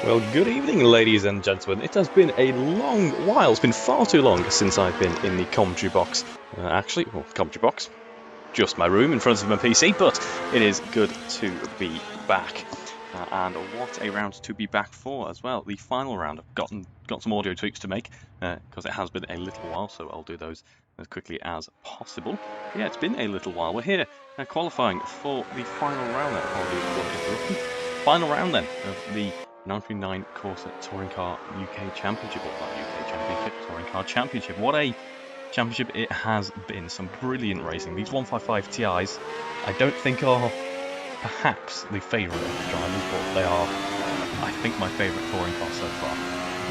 Well, good evening, ladies and gentlemen. It has been a long while. It's been far too long since I've been in the commentary box. Commentary box. Just my room in front of my PC, but it is good to be back. And what a round to be back for as well. The final round. I've got some audio tweaks to make because it has been a little while, so I'll do those as quickly as possible. But yeah, it's been a little while. We're here qualifying for the final round. Final round then of the 939 Corse Touring Car UK Championship, or not UK Championship, Touring Car Championship. What a championship it has been. Some brilliant racing. These 155 Ti's, I don't think are perhaps the favourite of the drivers, but they are, I think, my favourite touring car so far.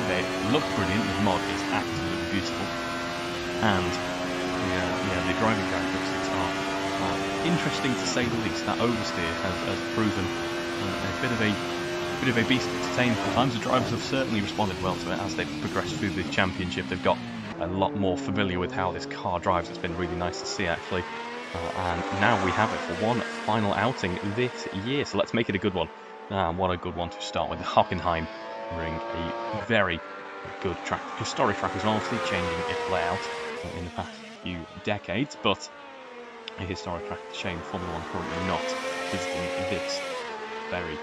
They look brilliant. The mod is absolutely beautiful, and the driving characteristics are interesting to say the least. That oversteer has proven a bit of a beast to tame at times. The drivers have certainly responded well to it as they've progressed through the championship. They've got a lot more familiar with how this car drives. It's been really nice to see, actually. And now we have it for one final outing this year. So let's make it a good one. What a good one to start with. The Hockenheim Ring, a very good track, historic track as well, obviously changing its layout in the past few decades, but a historic track. Shame Formula 1 currently not visiting this very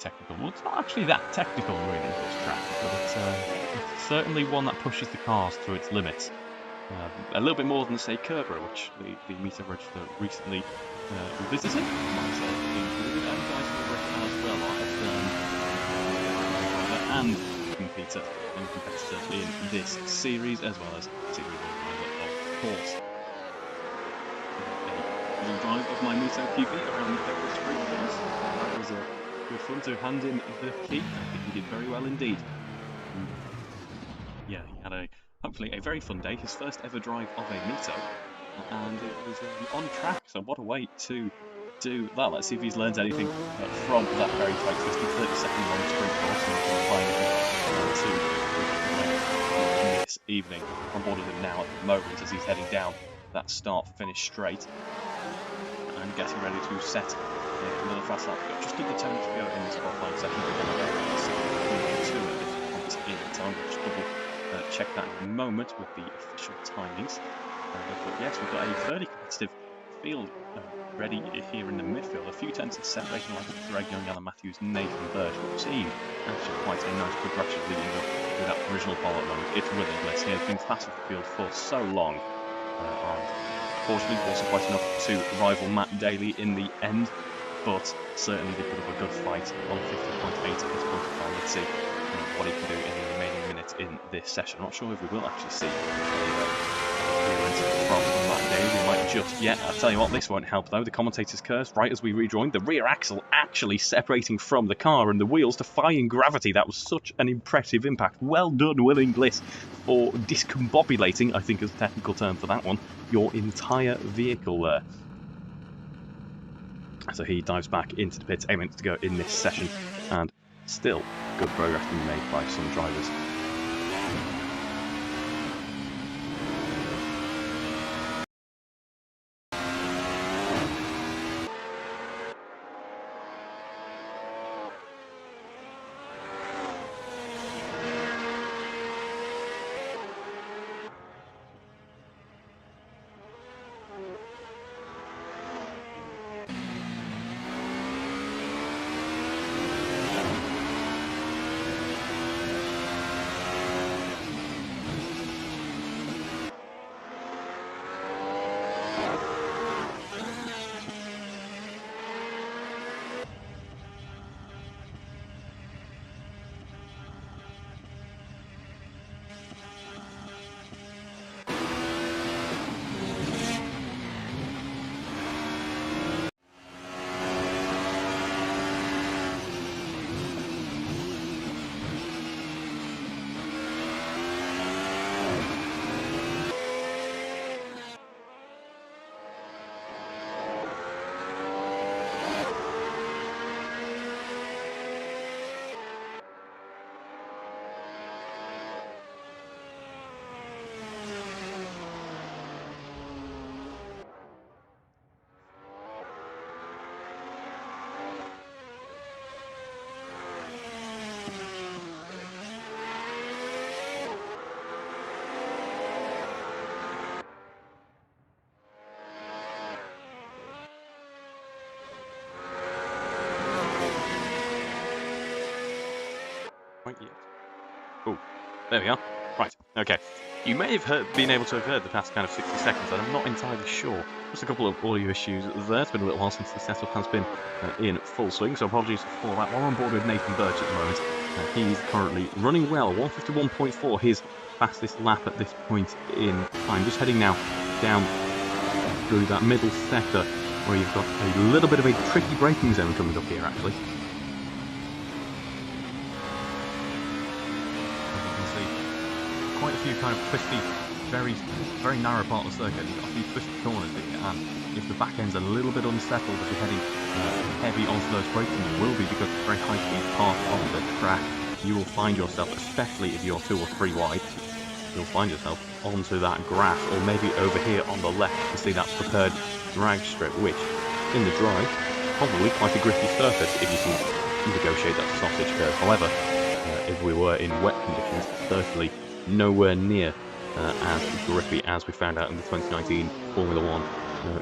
technical. Well, it's not actually that technical, really, this track, but it's certainly one that pushes the cars to its limits. A little bit more than, say, Kerber, which the meter register recently visited. Myself included, and guys from the rest as well, and competitor in this series, as well as series of course. A little drive of my Mito QB around the Pepper Street course. That was good fun to hand in the key. I think he did very well indeed. Yeah, he had hopefully a very fun day, his first ever drive of a Mito, and it was on track, so what a way to do that. Let's see if he's learned anything from that very tight twisted 30-second long sprint course and applying it to this evening. I'm board with him now at the moment as he's heading down that start-finish straight and getting ready to set another fast lap. We've got just under 10 to go in this qualifying session, but then I'll get 2 at this point in time. We'll just double check that in a moment with the official timings. But yes, we've got a fairly competitive field ready here in the midfield. A few tenths of separation, like Greg Young, Alan Matthews, Nathan Birch, but we've seen actually quite a nice progression leading up to that original pole at the moment. It's William Bliss. He has been fast with the field for so long. Unfortunately, wasn't quite enough to rival Matt Daly in the end, but certainly they put up a good fight on 50.8 at this point of time. Let's see what he can do in the remaining minutes in this session. I'm not sure if we will actually see clearance from Matt Daly. We might just yet. I'll tell you what, this won't help though. The commentator's curse, right as we rejoined, the rear axle actually separating from the car and the wheels, defying gravity. That was such an impressive impact. Well done, Will Inglis, for discombobulating, I think is the technical term for that one, your entire vehicle there. So he dives back into the pits, 8 minutes to go in this session, and still good progress being made by some drivers. quite yet. Oh, there we are. Right, okay. You may have been able to have heard the past kind of 60 seconds, and I'm not entirely sure. Just a couple of audio issues there. It's been a little while since the setup has been in full swing, so apologies for that. While I'm on board with Nathan Birch at the moment, he's currently running well. 151.4, his fastest lap at this point in time. Just heading now down through that middle sector, where you've got a little bit of a tricky braking zone coming up here, actually. Quite a few kind of twisty, very narrow part of the circuit. You've got a few twisty corners here, and if the back end's a little bit unsettled, if you're heading heavy onto those brakes, and you will be because it's a very high-speed part of the track, you will find yourself, especially if you're 2 or 3 wide, you'll find yourself onto that grass, or maybe over here on the left, you see that prepared drag strip, which, in the drive, probably quite a gritty surface if you can negotiate that sausage curve. However, if we were in wet conditions, certainly nowhere near as grippy as we found out in the 2019 Formula 1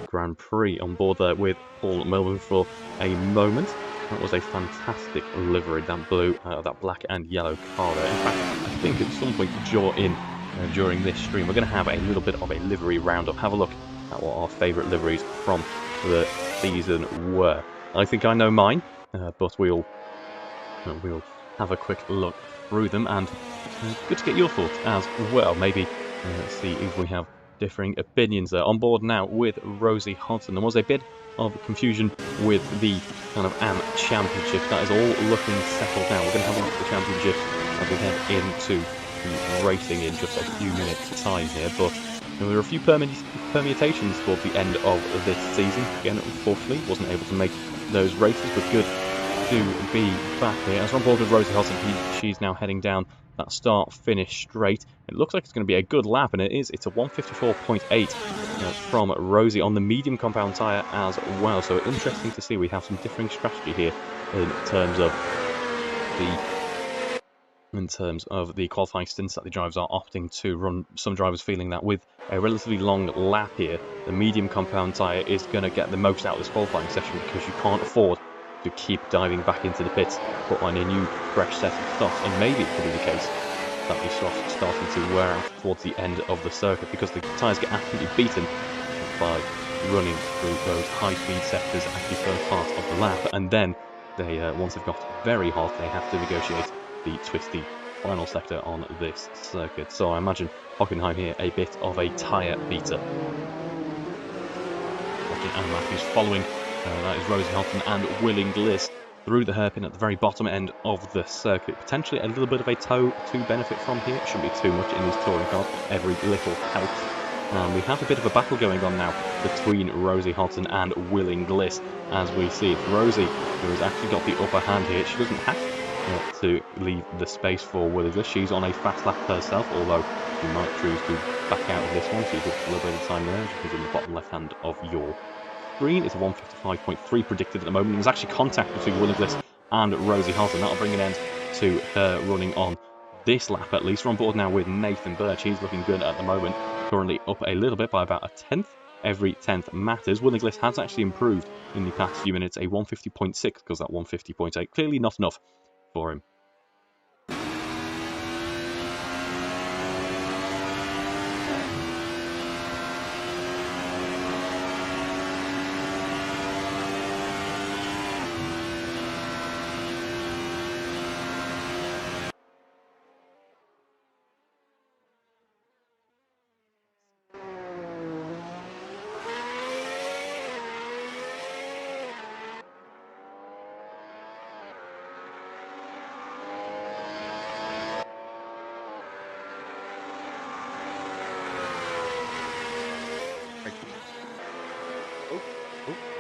Grand Prix. On board there with Paul Melbourne for a moment. That was a fantastic livery, that blue, that black and yellow car there. In fact, I think at some point during this stream, we're going to have a little bit of a livery roundup. Have a look at what our favourite liveries from the season were. I think I know mine, but we'll have a quick look through them, and good to get your thoughts as well. Maybe see if we have differing opinions there. On board now with Rosie Hodson. There was a bit of confusion with the kind of AM Championship. That is all looking settled now. We're going to have a look at the Championship as we head into the racing in just a few minutes' time here. But there were a few permutations towards the end of this season. Again, unfortunately, wasn't able to make those races, but good to be back here. As we're on board with Rosie Hodson, she's now heading down that start-finish straight. It looks like it's going to be a good lap, and it is. It's a 154.8 from Rosie on the medium compound tyre as well. So interesting to see. We have some differing strategy here in terms of the qualifying stints that the drivers are opting to run. Some drivers feeling that with a relatively long lap here, the medium compound tyre is going to get the most out of this qualifying session, because you can't afford to keep diving back into the pits, put on a new fresh set of softs, and maybe it could be the case that the softs starting to wear out towards the end of the circuit, because the tyres get absolutely beaten by running through those high-speed sectors at the first part of the lap, and then they, once they've got very hot, they have to negotiate the twisty final sector on this circuit. So I imagine Hockenheim here a bit of a tyre beater. Anna Matthews following. That is Rosie Hodson and Willing Gliss through the hairpin at the very bottom end of the circuit. Potentially a little bit of a toe to benefit from here. It shouldn't be too much in these touring cars, but every little helps. And we have a bit of a battle going on now between Rosie Hodson and Willing Gliss, as we see it. Rosie, who has actually got the upper hand here, she doesn't have to leave the space for Willing Gliss. She's on a fast lap herself, although she might choose to back out of this one, so you get a little bit of time there. She's in the bottom left hand of your screen. It's a 155.3 predicted at the moment. There's actually contact between Willing Gliss and Rosie Hodson. That'll bring an end to her running on this lap at least. We're on board now with Nathan Birch. He's looking good at the moment. Currently up a little bit by about a tenth. Every tenth matters. Willing Gliss has actually improved in the past few minutes. A 150.6 because that 150.8 clearly not enough for him.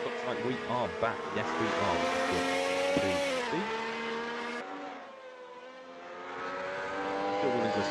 Looks like we are back. Yes, we are. Good to see. Still Willing Gliss.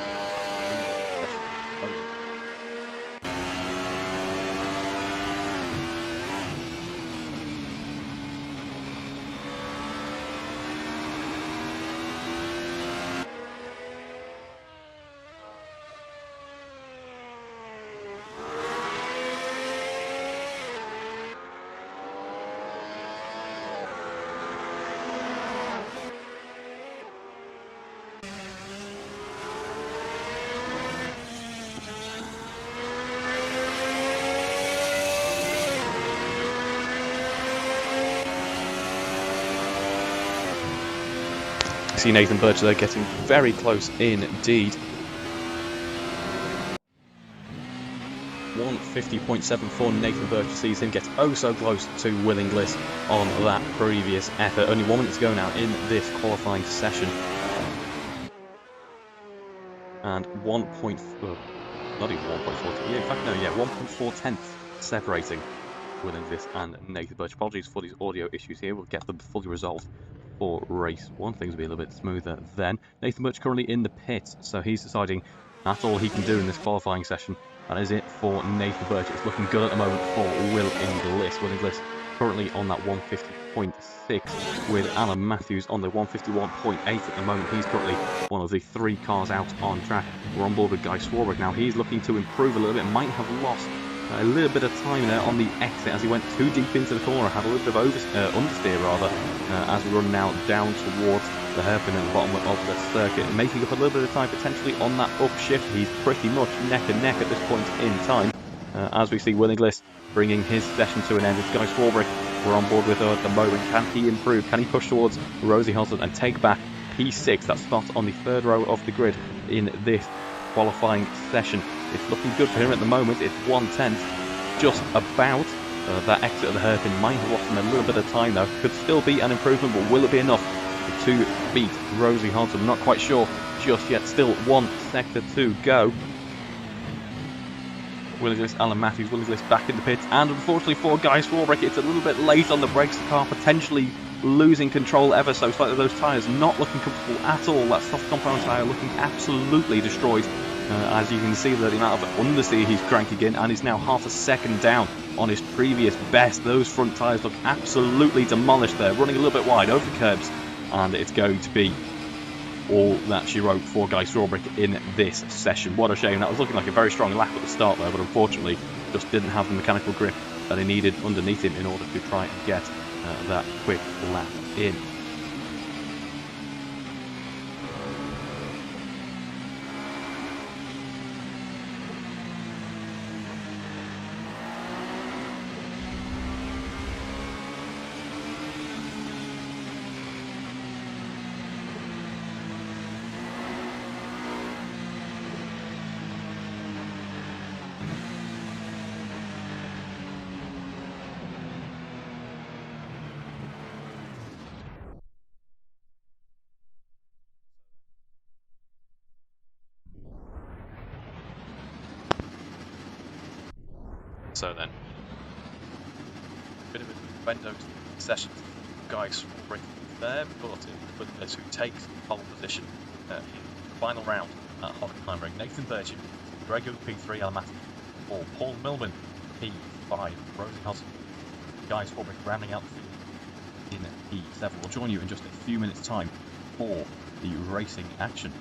see Nathan Birch there getting very close indeed. 150.74. Nathan Birch sees him get oh so close to Will Inglis on that previous effort. Only 1 minute to go now in this qualifying session. And not even 1.4, yeah, in fact, no, yeah, 1.4 tenths separating Will Inglis and Nathan Birch. Apologies for these audio issues here. We'll get them fully resolved for race 1. Things will be a little bit smoother then. Nathan Birch currently in the pits, so he's deciding that's all he can do in this qualifying session. That is it for Nathan Birch. It's looking good at the moment for Will Inglis. Will Inglis currently on that 150.6 with Alan Matthews on the 151.8 at the moment. He's currently one of the 3 cars out on track. We're on board with Guy Swarbrick now. He's looking to improve a little bit. Might have lost a little bit of time there on the exit as he went too deep into the corner. Had a little bit of understeer rather as we run now down towards the hairpin at the bottom of the circuit, making up a little bit of time potentially on that upshift. He's pretty much neck and neck at this point in time as we see Will Inglis bringing his session to an end. It's Guy Swarbrick we're on board with at the moment. Can he improve? Can he push towards Rosie Hodson and take back P6, that spot on the 3rd row of the grid in this qualifying session? It's looking good for him at the moment. It's 1/10 just about. That exit of the hairpin might have lost him a little bit of time though. Could still be an improvement, but will it be enough to beat Rosie Hodson? I'm not quite sure just yet. Still 1 sector to go. Will Inglis, Alan Matthews, Will Inglis back in the pits, and unfortunately for Guy Swarbrick, it's a little bit late on the brakes. The car potentially losing control ever so slightly. Those tyres not looking comfortable at all. That soft compound tyre looking absolutely destroyed. As you can see, the amount of understeer he's cranking in, and he's now half a second down on his previous best. Those front tyres look absolutely demolished there, running a little bit wide over the curbs, and it's going to be all that she wrote for Guy Swarbrick in this session. What a shame. That was looking like a very strong lap at the start there, but unfortunately just didn't have the mechanical grip that he needed underneath him in order to try and get that quick lap in. So then, a bit of a bend session Guy Swarbrick there, but Will Inglis, who takes pole position in the final round at Hockenheimring. Nathan Birch, Grego P3, Alan Matthews 4, Paul Milman P5, Rosie Hodson, Guy Swarbrick rounding out the field in P7. We'll join you in just a few minutes' time for the racing action.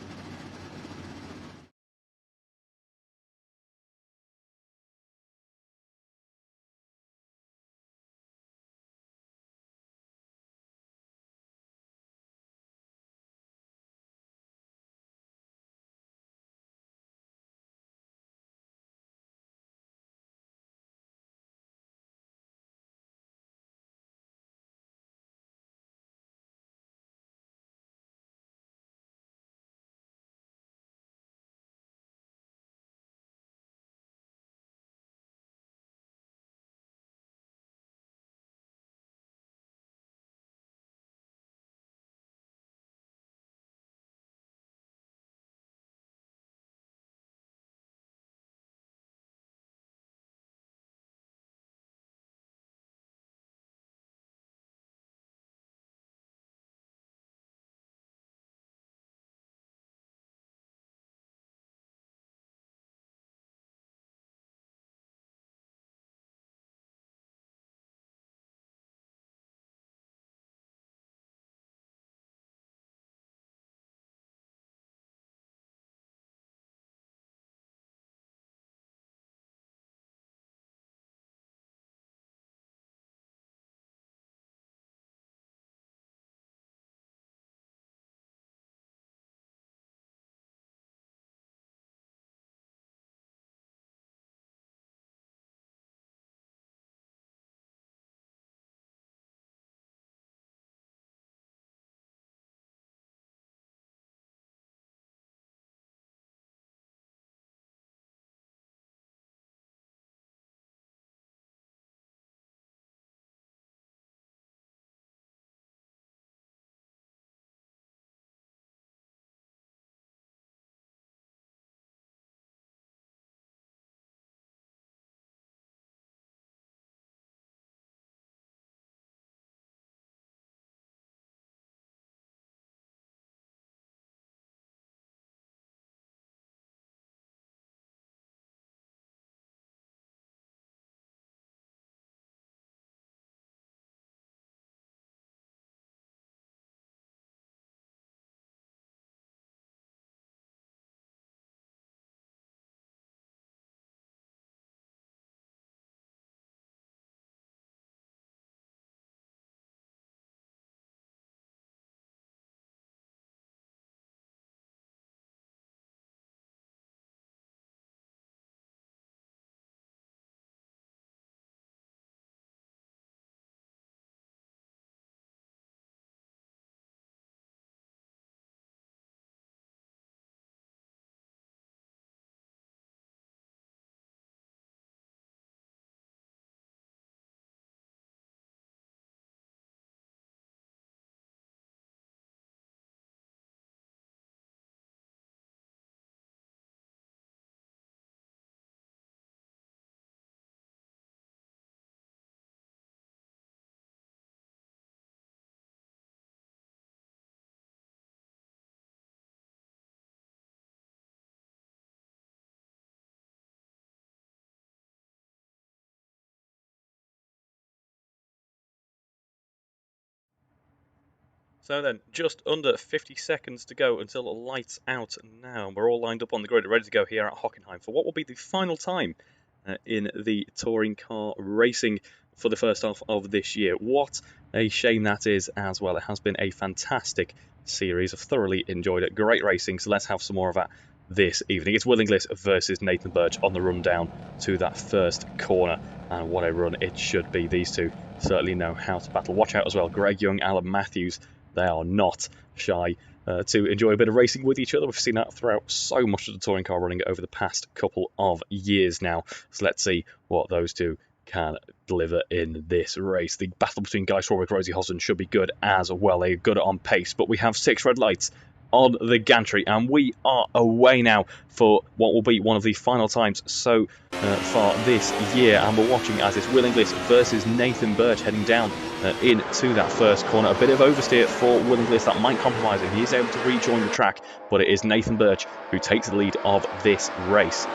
So then, just under 50 seconds to go until lights out now. We're all lined up on the grid, ready to go here at Hockenheim for what will be the final time in the touring car racing for the first half of this year. What a shame that is as well. It has been a fantastic series. I've thoroughly enjoyed it. Great racing, so let's have some more of that this evening. It's Will Inglis versus Nathan Birch on the run down to that first corner. And what a run it should be. These two certainly know how to battle. Watch out as well, Greg Young, Alan Matthews. They are not shy to enjoy a bit of racing with each other. We've seen that throughout so much of the touring car running over the past couple of years now. So let's see what those two can deliver in this race. The battle between Guy Swarbrick and Rosie Hodgson should be good as well. They're good on pace, but we have 6 red lights on the gantry, and we are away now for what will be one of the final times so far this year. And we're watching as it's Will Inglis versus Nathan Birch heading down into that first corner. A bit of oversteer for Will Inglis that might compromise him. He is able to rejoin the track, but it is Nathan Birch who takes the lead of this race.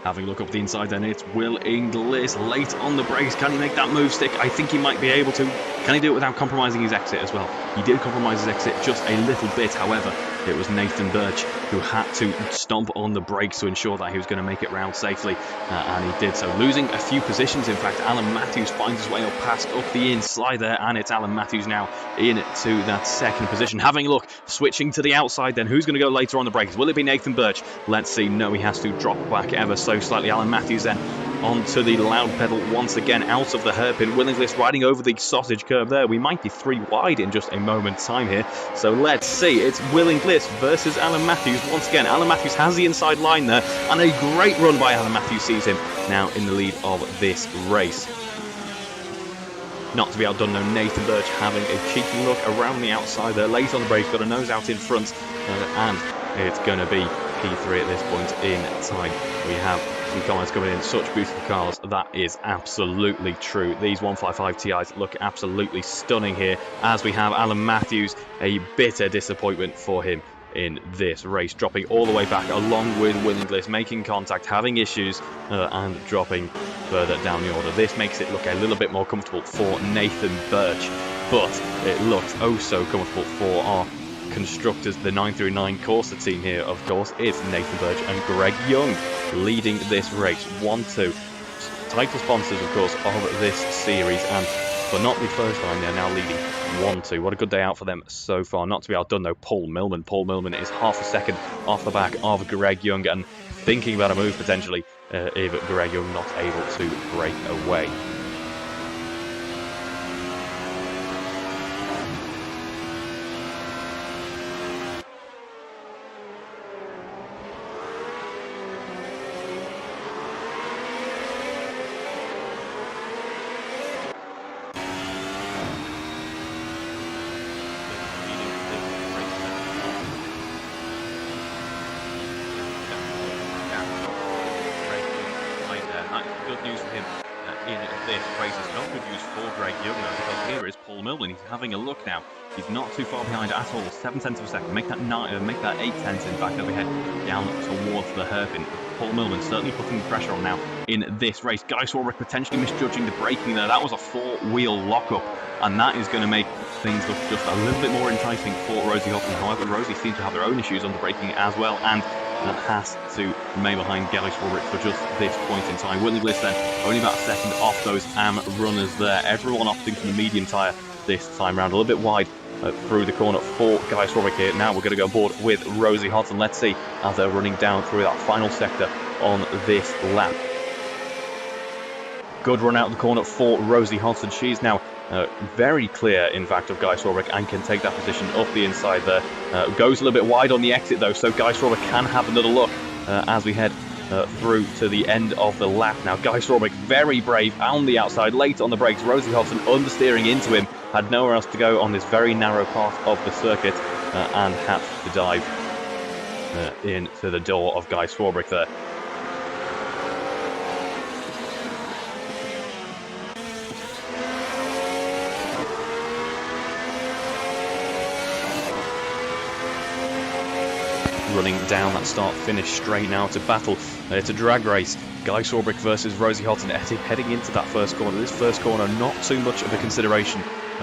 Having a look up the inside then, it's Will Inglis late on the brakes. Can he make that move stick? I think he might be able to. Can he do it without compromising his exit as well? He did compromise his exit just a little bit. However, it was Nathan Birch who had to stomp on the brakes to ensure that he was going to make it round safely, and he did so, losing a few positions. In fact, Alan Matthews finds his way up past up the inside there, and it's Alan Matthews now into that second position. Having a look, switching to the outside then, who's going to go later on the brakes? Will it be Nathan Birch? Let's see. No, he has to drop back ever so slightly. Alan Matthews then onto the loud pedal once again, out of the hairpin. Will Inglis riding over the sausage curve there. We might be 3 wide in just a moment's time here, so let's see. It's Will Inglis versus Alan Matthews once again. Alan Matthews has the inside line there, and a great run by Alan Matthews sees him now in the lead of this race. Not to be outdone though, Nathan Birch having a cheeky look around the outside there, late on the brakes, got a nose out in front, and it's going to be P3 at this point in time. We have some comments coming in, such beautiful cars. That is absolutely true. These 155 Ti's look absolutely stunning here, as we have Alan Matthews, a bitter disappointment for him in this race, dropping all the way back along with Will Inglis, making contact, having issues, and dropping further down the order. This makes it look a little bit more comfortable for Nathan Birch, but it looks oh so comfortable for our constructors, the 939 Corse team here. Of course, it's Nathan Birch and Greg Young leading this race. 1-2 title sponsors, of course, of this series, and for not the first time, they're now leading 1-2. What a good day out for them so far. Not to be outdone though, Paul Millman. Paul Millman is half a second off the back of Greg Young, and thinking about a move potentially if Greg Young not able to break away. Good news for him in this race. It's not good news for Greg Young though, because here is Paul Millman. He's having a look now. He's not too far behind at all. 7 tenths of a second. Make that 8 tenths in fact as we head down towards the hairpin. Paul Millman certainly putting the pressure on now in this race. Guy Swarbrick potentially misjudging the braking there. That was a 4-wheel lockup, and that is going to make things look just a little bit more enticing for Rosie Hodgson. However, Rosie seems to have their own issues on the braking as well, and has to remain behind Guy Swarbrick for just this point in time. Will Inglis then only about a second off those AM runners there. Everyone opting for the medium tyre this time round. A little bit wide through the corner for Guy Swarbrick here. Now we're going to go aboard with Rosie Hodgson. Let's see as they're running down through that final sector on this lap. Good run out of the corner for Rosie Hodgson. She's now very clear, in fact, of Guy Swarbrick and can take that position up the inside there. Goes a little bit wide on the exit though, so Guy Swarbrick can have another look as we head through to the end of the lap. Now Guy Swarbrick very brave on the outside, late on the brakes. Rosie Hodgson understeering into him, had nowhere else to go on this very narrow part of the circuit, and had to dive into the door of Guy Swarbrick there. running down that start-finish straight now to battle. It's a drag race. Guy Swarbrick versus Rosie Hodson heading into that first corner. This first corner, not too much of a consideration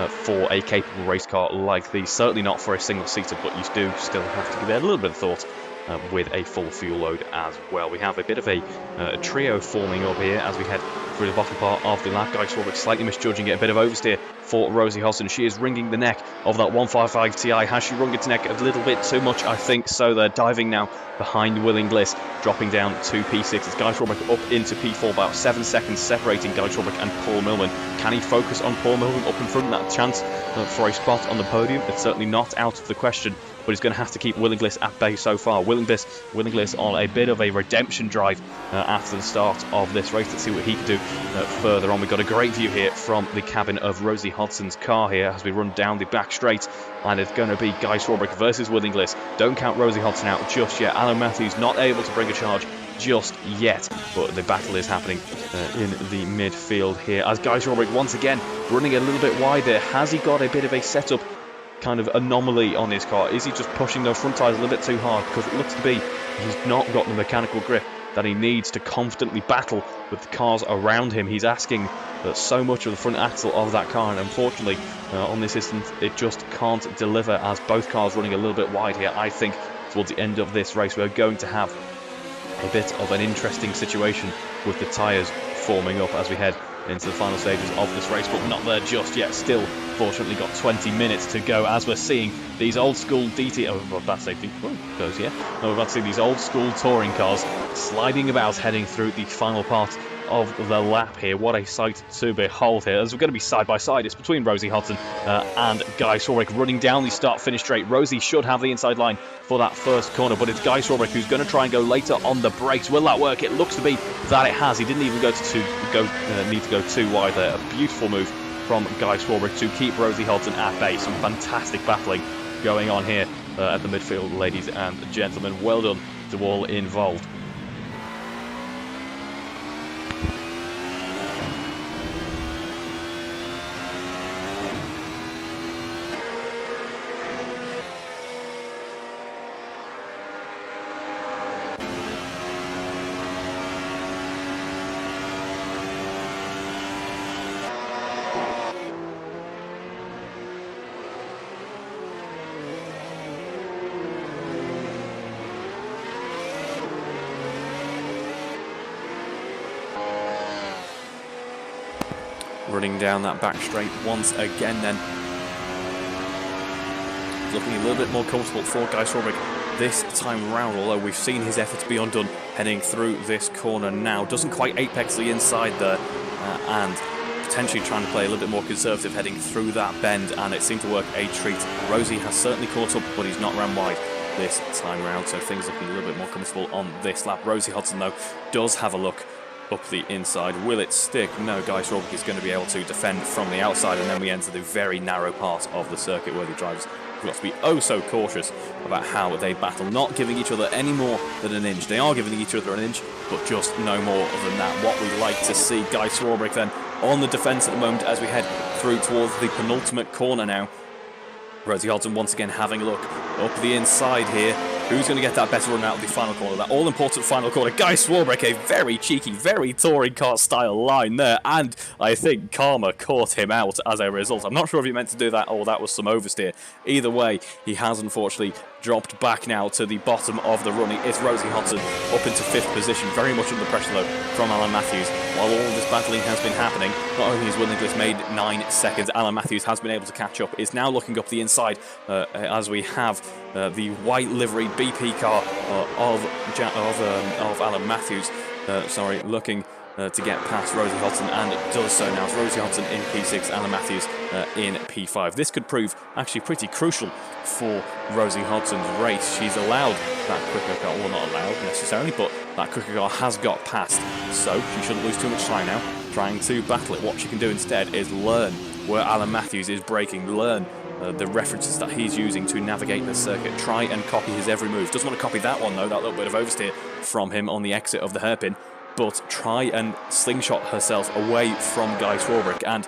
for a capable race car like these. Certainly not for a single-seater, but you do still have to give it a little bit of thought with a full fuel load as well. We have a bit of a trio forming up here as we head through the bottom part of the lap. Guy Swarbrick slightly misjudging it, a bit of oversteer for Rosie Hodson. She is wringing the neck of that 155 Ti. Has she wrung its neck a little bit too much? I think so. They're diving now behind Will Inglis, dropping down to P6. It's Guy Swarbrick up into P4, about 7 seconds separating Guy Swarbrick and Paul Millman. Can he focus on Paul Millman up in front? That chance for a spot on the podium, it's certainly not out of the question, but he's going to have to keep Will Inglis at bay so far. Will Inglis on a bit of a redemption drive after the start of this race. Let's see what he can do further on. We've got a great view here from the cabin of Rosie Hodson's car here as we run down the back straight, and it's going to be Guy Swarbrick versus Will Inglis. Don't count Rosie Hodson out just yet. Alan Matthews not able to bring a charge just yet, but the battle is happening in the midfield here as Guy Swarbrick once again running a little bit wider. Has he got a bit of a setup kind of anomaly on his car? Is he just pushing those front tyres a little bit too hard? Because it looks to be he's not got the mechanical grip that he needs to confidently battle with the cars around him. He's asking so much of the front axle of that car, and unfortunately on this instance it just can't deliver as both cars running a little bit wide here. I think towards the end of this race we're going to have a bit of an interesting situation with the tyres forming up as we head into the final stages of this race, but not there just yet. Still, fortunately, got 20 minutes to go as we're seeing these old school DT. Oh, well, that's safety. Oh, goes, yeah. No, we're about to see these old school touring cars sliding about, heading through the final part of the lap here. What a sight to behold here, as we're going to be side by side. It's between Rosie Hodson and Guy Swarbrick running down the start-finish straight. Rosie should have the inside line for that first corner, but it's Guy Swarbrick who's going to try and go later on the brakes. Will that work? It looks to be that it has. He didn't even need to go too wide there. A beautiful move from Guy Swarbrick to keep Rosie Hodson at bay. Some fantastic battling going on here at the midfield, ladies and gentlemen. Well done to all involved. Running down that back straight once again then. Looking a little bit more comfortable for Guy Swarbrick this time round, although we've seen his efforts be undone heading through this corner now. Doesn't quite apex the inside there and potentially trying to play a little bit more conservative heading through that bend, and it seemed to work a treat. Rosie has certainly caught up, but he's not ran wide this time round, so things looking a little bit more comfortable on this lap. Rosie Hodson though does have a look up the inside. Will it stick? No, Guy Swarbrick is going to be able to defend from the outside, and then we enter the very narrow part of the circuit where the drivers have got to be oh so cautious about how they battle, not giving each other any more than an inch. They are giving each other an inch, but just no more than that. What we like to see. Guy Swarbrick then on the defence at the moment as we head through towards the penultimate corner now. Rosie Hodson once again having a look up the inside here. Who's going to get that better run out of the final corner? That all-important final corner. Guy Swarbrick, a very cheeky, very touring car style line there, and I think Karma caught him out as a result. I'm not sure if he meant to do that or that was some oversteer. Either way, he has unfortunately dropped back now to the bottom of the running. It's Rosie Hodson up into 5th position, very much under pressure though from Alan Matthews. While all this battling has been happening, not only has Will Inglis made 9 seconds, Alan Matthews has been able to catch up. Is now looking up the inside as we have the white livery BP car of Alan Matthews, looking to get past Rosie Hodson, and it does so now. It's Rosie Hodson in P6, Alan Matthews in P5. This could prove actually pretty crucial for Rosie Hodson's race. She's allowed that quicker car, well not allowed necessarily, but that quicker car has got past, so she shouldn't lose too much time now trying to battle it. What she can do instead is learn where Alan Matthews is braking, learn the references that he's using to navigate the circuit, try and copy his every move. Doesn't want to copy that one though, that little bit of oversteer from him on the exit of the hairpin, but try and slingshot herself away from Guy Swarbrick and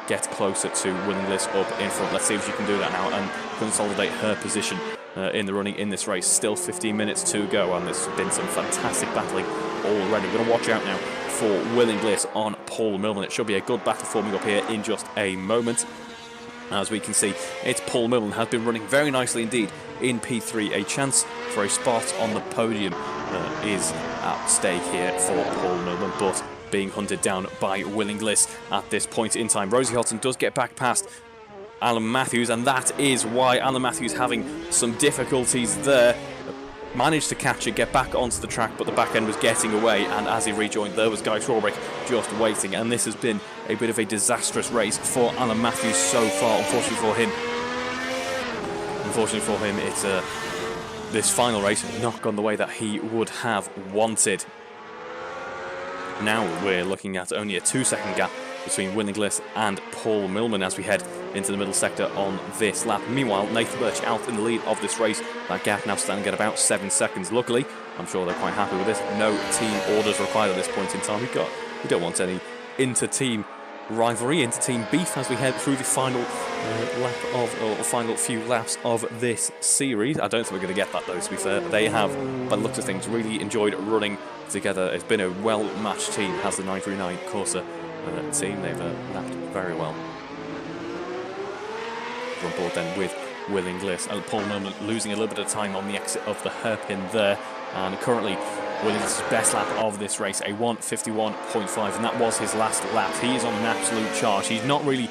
get closer to Will Inglis up in front. Let's see if she can do that now and consolidate her position in the running in this race. Still 15 minutes to go, and there's been some fantastic battling already. We're going to watch out now for Will Inglis on Paul Millman. It should be a good battle forming up here in just a moment. As we can see, it's Paul Millman has been running very nicely indeed in P3. A chance for a spot on the podium is at stake here for Paul Millman, but being hunted down by Will Inglis at this point in time. Rosie Hodson does get back past Alan Matthews, and that is why Alan Matthews having some difficulties there. Managed to catch it, get back onto the track, but the back end was getting away, and as he rejoined, there was Guy Strawbrick just waiting, and this has been a bit of a disastrous race for Alan Matthews so far. Unfortunately for him, it's this final race not gone the way that he would have wanted. Now we're looking at only a 2-second gap between Will Inglis and Paul Millman as we head into the middle sector on this lap. Meanwhile, Nathan Birch out in the lead of this race. That gap now standing at about 7 seconds. Luckily, I'm sure they're quite happy with this. No team orders required at this point in time. We don't want any inter-team rivalry, inter-team beef as we head through the final final few laps of this series. I don't think we're going to get that though, to be fair. They have, by the looks of things, really enjoyed running together. It's been a well-matched team, has the 939 Corse team. They've lapped very well. We're on board then with Will Inglis. Paul Millman losing a little bit of time on the exit of the hairpin there, and currently Will Inglis' best lap of this race, a 1:51.5, and that was his last lap. He is on an absolute charge. He's not really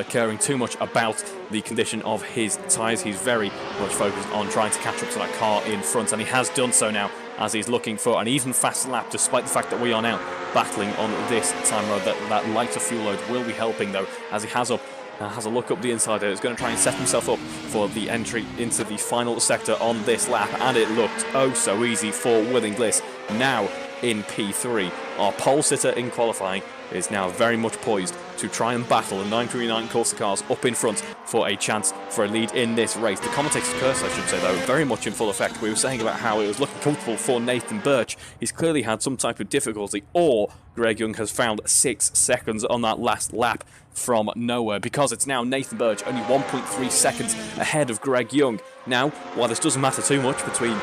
caring too much about the condition of his tyres. He's very much focused on trying to catch up to that car in front, and he has done so now as he's looking for an even faster lap, despite the fact that we are now battling on this time road. That lighter fuel load will be helping though, as he has a look up the inside there. He's going to try and set himself up for the entry into the final sector on this lap, and it looked oh so easy for Will Inglis. Now in P3, our pole sitter in qualifying is now very much poised to try and battle the 939 Corse cars up in front for a chance for a lead in this race. The commentator's curse, I should say though, very much in full effect. We were saying about how it was looking comfortable for Nathan Birch. He's clearly had some type of difficulty, or Greg Young has found 6 seconds on that last lap from nowhere, because it's now Nathan Birch only 1.3 seconds ahead of Greg Young. Now, while this doesn't matter too much between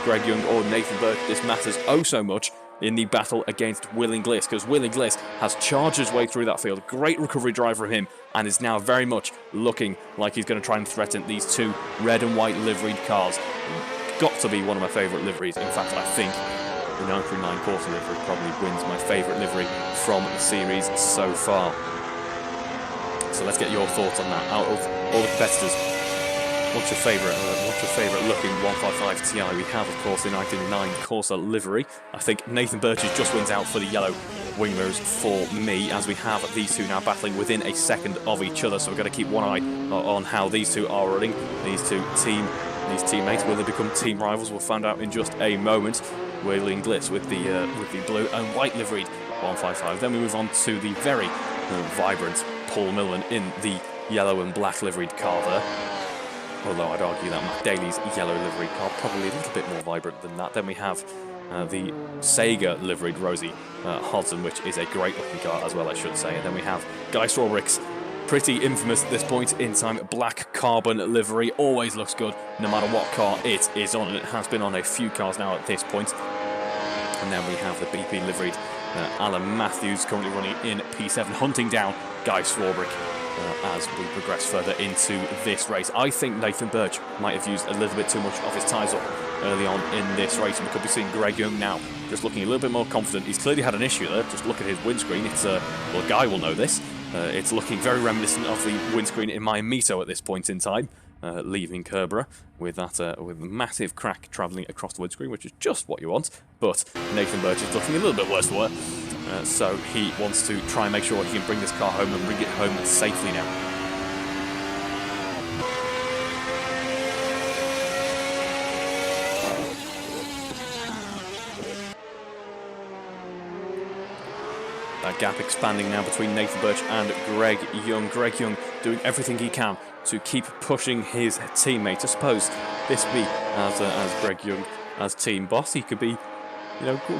Greg Young or Nathan Birch, this matters oh so much in the battle against Will Inglis, because Will Inglis has charged his way through that field. Great recovery drive from him, and is now very much looking like he's going to try and threaten these 2 red and white liveried cars. Got to be one of my favourite liveries. In fact, I think the 939 Corse livery probably wins my favourite livery from the series so far. So let's get your thoughts on that. Out of all the competitors, what's your favourite looking 155 Ti? We have, of course, the 939 Corse livery. I think Nathan Birch's just wins out for the yellow wing mirrors for me, as we have these two now battling within a second of each other. So we're going to keep one eye on how these two are running. These teammates, will they become team rivals? We'll find out in just a moment. Will Inglis with the blue and white liveried 155. Then we move on to the very vibrant Paul Millman in the yellow and black liveried car there. Although I'd argue that Matt Daly's yellow livery car probably a little bit more vibrant than that. Then we have the Sega liveried Rosie Hodson, which is a great looking car as well, I should say. And then we have Guy Strawbrick's pretty infamous at this point in time black carbon livery. Always looks good no matter what car it is on, and it has been on a few cars now at this point. And then we have the BP liveried Alan Matthews currently running in P7, hunting down Guy Strawbrick as we progress further into this race. I think Nathan Birch might have used a little bit too much of his tyres up early on in this race, and we could be seeing Greg Young now just looking a little bit more confident. He's clearly had an issue there. Just look at his windscreen. It's well, Guy will know this. It's looking very reminiscent of the windscreen in my Mito at this point in time, leaving Kerbera with that with a massive crack travelling across the windscreen, which is just what you want. But Nathan Birch is looking a little bit worse for wear. So he wants to try and make sure he can bring this car home and bring it home safely now. That gap expanding now between Nathan Birch and Greg Young. Greg Young doing everything he can to keep pushing his teammate. I suppose this be as Greg Young as team boss, he could be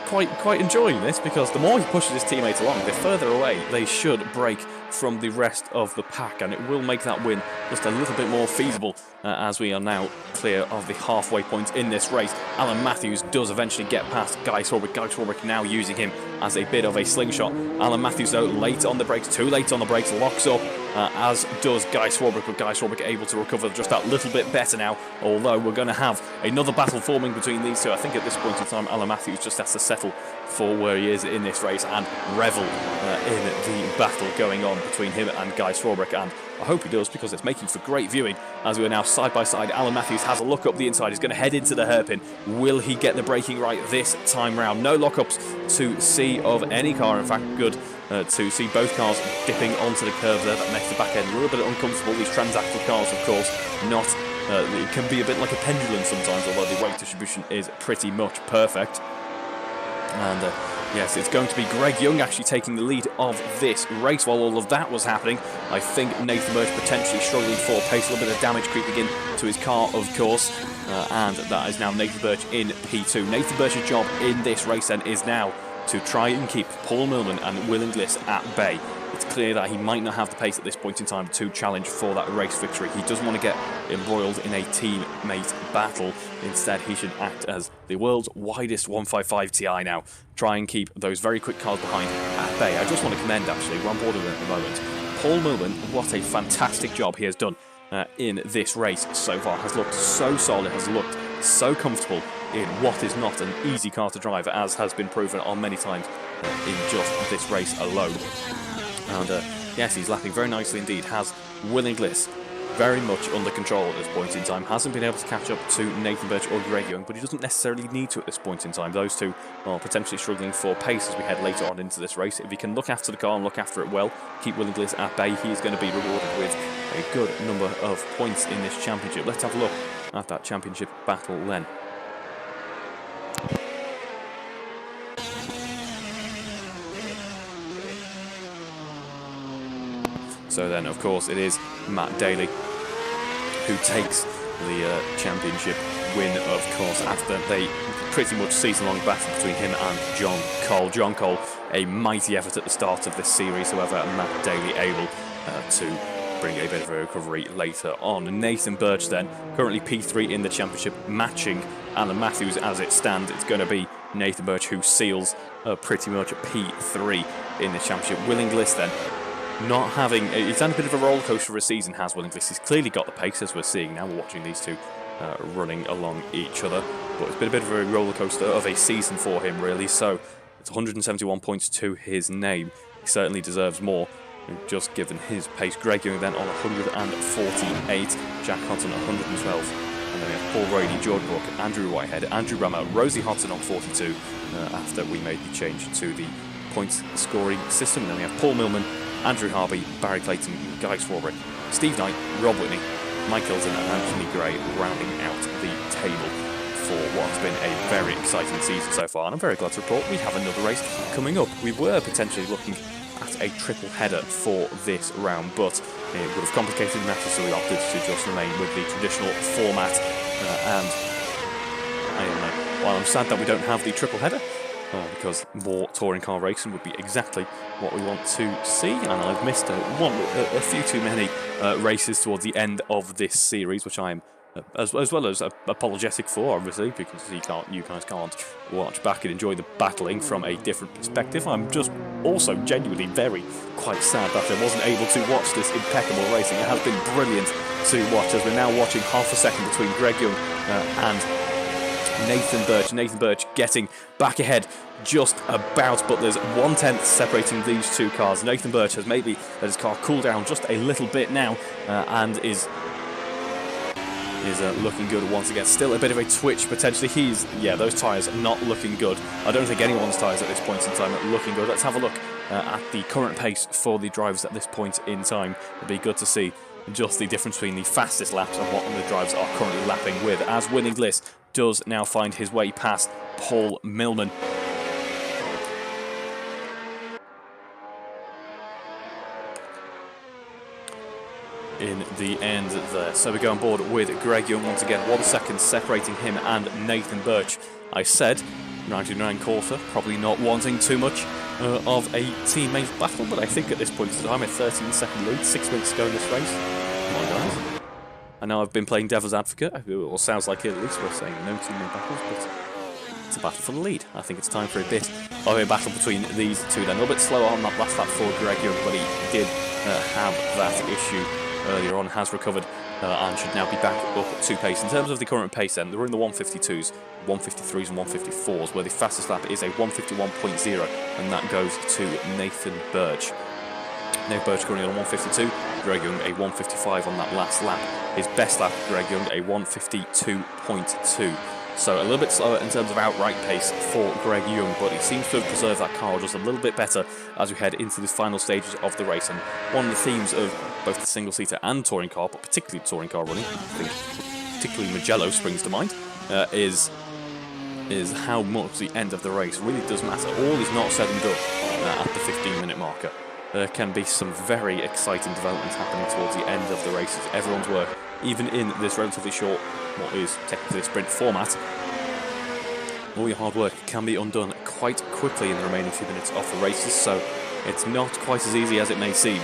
quite enjoying this, because the more he pushes his teammates along, the further away they should break from the rest of the pack, and it will make that win just a little bit more feasible as we are now clear of the halfway point in this race. Alan Matthews does eventually get past Guy Swarbrick. Guy Swarbrick now using him as a bit of a slingshot. Alan Matthews, though, late on the brakes, too late on the brakes, locks up, as does Guy Swarbrick, but Guy Swarbrick able to recover just that little bit better now, although we're going to have another battle forming between these two. I think at this point in time, Alan Matthews just has to settle for where he is in this race and revel in the battle going on between him and Guy Swarbrick, and I hope he does, because it's making for great viewing as we are now side by side. Alan Matthews has a look up the inside. He's going to head into the hairpin. Will he get the braking right this time round? No lockups to see of any car. In fact, good to see both cars dipping onto the curve there. That makes the back end a little bit uncomfortable. These transaxle cars, of course, not. It can be a bit like a pendulum sometimes, although the weight distribution is pretty much perfect. And yes, it's going to be Greg Young actually taking the lead of this race. While all of that was happening, I think Nathan Birch potentially struggling for pace, a little bit of damage creeping in to his car, of course, and that is now Nathan Birch in P2. Nathan Birch's job in this race then is now to try and keep Paul Millman and Will Inglis at bay. It's clear that he might not have the pace at this point in time to challenge for that race victory. He doesn't want to get embroiled in a teammate battle. Instead, he should act as the world's widest 155 Ti now. Try and keep those very quick cars behind at bay. I just want to commend, actually, we're on board with it at the moment, Paul Millman. What a fantastic job he has done in this race so far. Has looked so solid, has looked so comfortable in what is not an easy car to drive, as has been proven on many times in just this race alone. And yes, he's lapping very nicely indeed. Has Will Inglis very much under control at this point in time. Hasn't been able to catch up to Nathan Birch or Greg Young, but he doesn't necessarily need to at this point in time. Those two are potentially struggling for pace as we head later on into this race. If he can look after the car and look after it well, keep Will Inglis at bay, he is going to be rewarded with a good number of points in this championship. Let's have a look at that championship battle then. So then, of course, it is Matt Daly who takes the championship win, of course, after they pretty much season-long battle between him and John Cole. John Cole, a mighty effort at the start of this series, however, Matt Daly able to bring a bit of a recovery later on. Nathan Birch then, currently P3 in the championship, matching Alan Matthews as it stands. It's going to be Nathan Birch who seals pretty much P3 in the championship. Will Inglis then, not having, he's had a bit of a roller coaster of a season, has Will Inglis. He's clearly got the pace, as we're seeing now. We're watching these two running along each other, but it's been a bit of a roller coaster of a season for him, really. So it's 171 points to his name. He certainly deserves more, just given his pace. Greg Young then on 148, Jack Hodson 112, and then we have Paul Brady, George Brook, Andrew Whitehead, Andrew Rammer, Rosie Hodson on 42 after we made the change to the points scoring system. And then we have Paul Millman, Andrew Harvey, Barry Clayton, Guy Swarbrick, Steve Knight, Rob Whitney, Mike Hilton and Anthony Gray rounding out the table for what's been a very exciting season so far. And I'm very glad to report we have another race coming up. We were potentially looking at a triple header for this round, but it would have complicated matters, so we opted to just remain with the traditional format. While I'm sad that we don't have the triple header, because more touring car racing would be exactly what we want to see, and I've missed a few too many races towards the end of this series, which I'm as well as apologetic for, obviously, because you guys can't watch back and enjoy the battling from a different perspective. I'm just also genuinely quite sad that I wasn't able to watch this impeccable racing. It has been brilliant to watch, as we're now watching half a second between Greg Young and Nathan Birch. Nathan Birch getting back ahead just about, but there's 1/10 separating these two cars. Nathan Birch has maybe let his car cool down just a little bit now, and is looking good once again. Still a bit of a twitch potentially. Those tyres are not looking good. I don't think anyone's tyres at this point in time are looking good. Let's have a look at the current pace for the drivers at this point in time. It'd be good to see just the difference between the fastest laps and what the drivers are currently lapping with, as Will Inglis does now find his way past Paul Millman. In the end there. So we go on board with Greg Young once again. 1 second separating him and Nathan Birch. I said 99 Corse, probably not wanting too much of a teammate battle, but I think at this point in time, a 13-second lead, 6 minutes to go in this race. Come on, guys. I know I've been playing devil's advocate, or sounds like it at least, we're saying no teammate battles, but it's a battle for the lead. I think it's time for a bit of a battle between these two then. A little bit slower on that last lap for Greg Young, but he did have that issue earlier on, has recovered and should now be back up to pace. In terms of the current pace then, they're in the 152s, 153s and 154s, where the fastest lap is a 151.0, and that goes to Nathan Birch. Nathan Birch currently on 152, Greg Young a 155 on that last lap. His best lap, Greg Young, a 152.2. So a little bit slower in terms of outright pace for Greg Young, but he seems to have preserved that car just a little bit better as we head into the final stages of the race. And one of the themes of both the single-seater and touring car, but particularly touring car running, I think particularly Mugello springs to mind, is how much the end of the race really does matter. All is not said and done at the 15-minute marker. There can be some very exciting developments happening towards the end of the races. Everyone's work, even in this relatively short, what is technically a sprint format, all your hard work can be undone quite quickly in the remaining 2 minutes of the races, so it's not quite as easy as it may seem.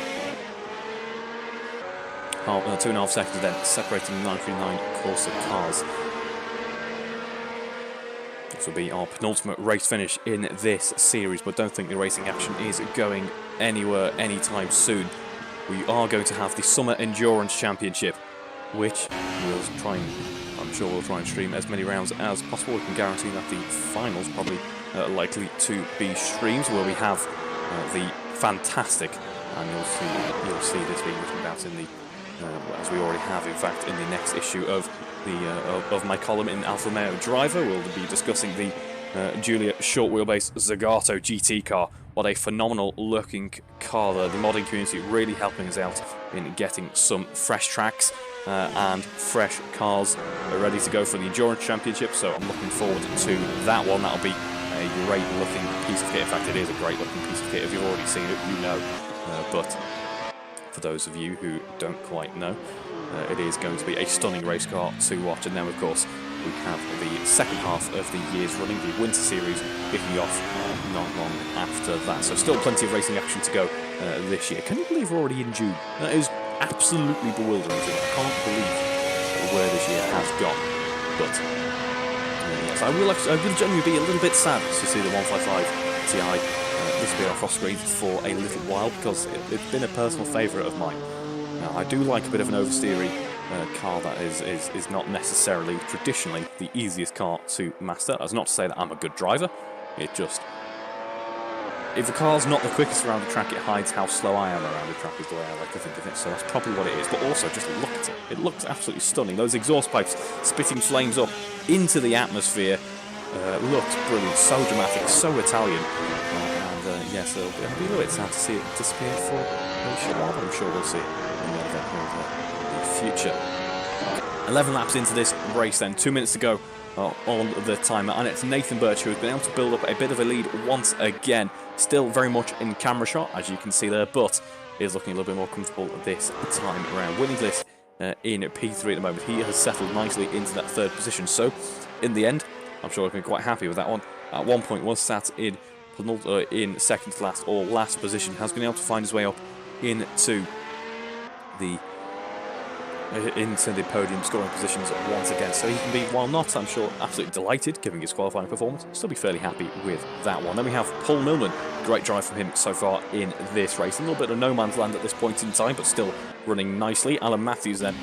2.5 seconds then, separating the 939 Corse cars. This will be our penultimate race finish in this series, but don't think the racing action is going anywhere anytime soon. We are going to have the Summer Endurance Championship, which we'll try and, I'm sure we'll try and stream as many rounds as possible. We can guarantee that the finals probably likely to be streams, where we have the fantastic, and you'll see this being written about in the as we already have, in fact, in the next issue of the of my column in Alfa Romeo Driver. We'll be discussing the Giulia short wheelbase Zagato GT car. What a phenomenal looking car there. The modding community really helping us out in getting some fresh tracks and fresh cars ready to go for the Endurance Championship, so I'm looking forward to that one. That'll be a great looking piece of kit. In fact, it is a great looking piece of kit. If you've already seen it, you know, but for those of you who don't quite know, it is going to be a stunning race car to watch. And then, of course, we have the second half of the year's running, the Winter Series, kicking off not long after that. So still plenty of racing action to go this year. Can you believe we're already in June? That is absolutely bewildering. I can't believe where this year has gone. But yes, I will genuinely be a little bit sad to see the 155 Ti disappear off screen for a little while, because it's been a personal favourite of mine. Now, I do like a bit of an oversteery car that is not necessarily traditionally the easiest car to master. That's not to say that I'm a good driver. It just, if the car's not the quickest around the track, it hides how slow I am around the track, is the way I like to think of it. So that's probably what it is. But also, just look at it. It looks absolutely stunning. Those exhaust pipes spitting flames up into the atmosphere looks brilliant. So dramatic, so Italian. Yes, it'll be a little bit sad to see it disappear for a short while, but I'm sure we'll see it in the future. 11 laps into this race then, 2 minutes to go on the timer, and it's Nathan Birch who has been able to build up a bit of a lead once again. Still very much in camera shot, as you can see there, but is looking a little bit more comfortable this time around. Winning this in P3 at the moment. He has settled nicely into that third position, so in the end, I'm sure I can be quite happy with that one. At one point was sat in second to last or last position, has been able to find his way up into the podium scoring positions once again. So he can be, while not, I'm sure, absolutely delighted given his qualifying performance, still be fairly happy with that one. Then we have Paul Millman. Great drive from him so far in this race. A little bit of no man's land at this point in time, but still running nicely. Alan Matthews then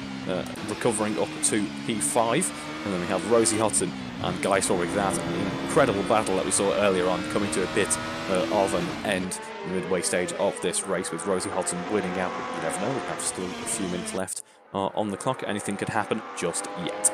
recovering up to P5. And then we have Rosie Hodson and Guy Swarbrick. That incredible battle that we saw earlier on coming to a bit of an end in the midway stage of this race, with Rosie Hodson winning out. You never know, we have still a few minutes left on the clock. Anything could happen just yet.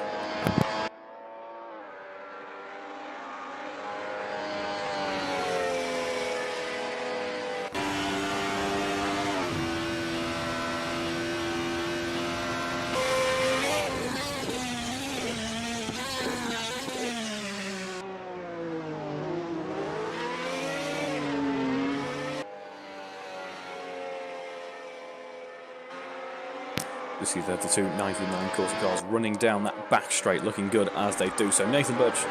You see there the two 99 Corse cars running down that back straight, looking good as they do so. Nathan Birch's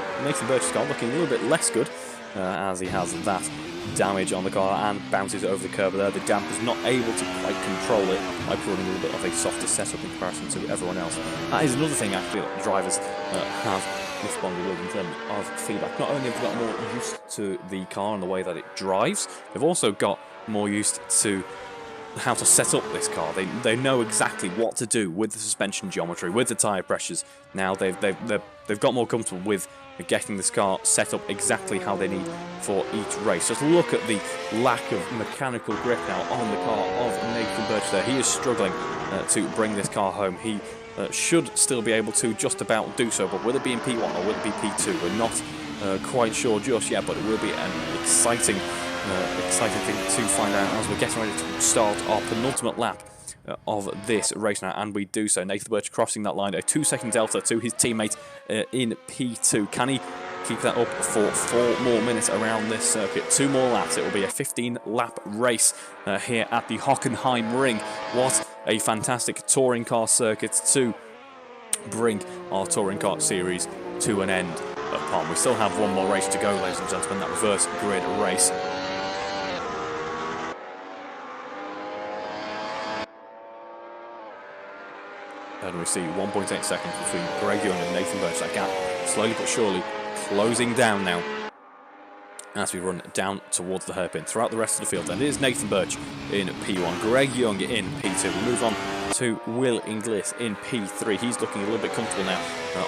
car looking a little bit less good as he has that damage on the car and bounces over the curb there. The damper's not able to quite control it by running a little bit of a softer setup in comparison to everyone else. That is another thing actually that drivers have responded with in terms of feedback. Not only have they got more used to the car and the way that it drives, they've also got more used to how to set up this car. They know exactly what to do with the suspension geometry, with the tyre pressures. Now they've got more comfortable with getting this car set up exactly how they need for each race. Just look at the lack of mechanical grip now on the car of Nathan Birch there. He is struggling to bring this car home. He should still be able to just about do so, but will it be in P1 or will it be P2? We're not quite sure just yet, but it will be an exciting thing to find out as we're getting ready to start our penultimate lap of this race now, and we do so. Nathan Birch crossing that line, a 2-second delta to his teammate in P2. Can he keep that up for 4 more minutes around this circuit? 2 more laps. It will be a 15-lap race here at the Hockenheim Ring. What a fantastic touring car circuit to bring our touring car series to an end upon. We still have 1 more race to go, ladies and gentlemen, that reverse grid race. And we see 1.8 seconds between Greg Young and Nathan Birch. That gap slowly but surely closing down now as we run down towards the hairpin throughout the rest of the field. And it is Nathan Birch in P1, Greg Young in P2. We move on to Will Inglis in P3. He's looking a little bit comfortable now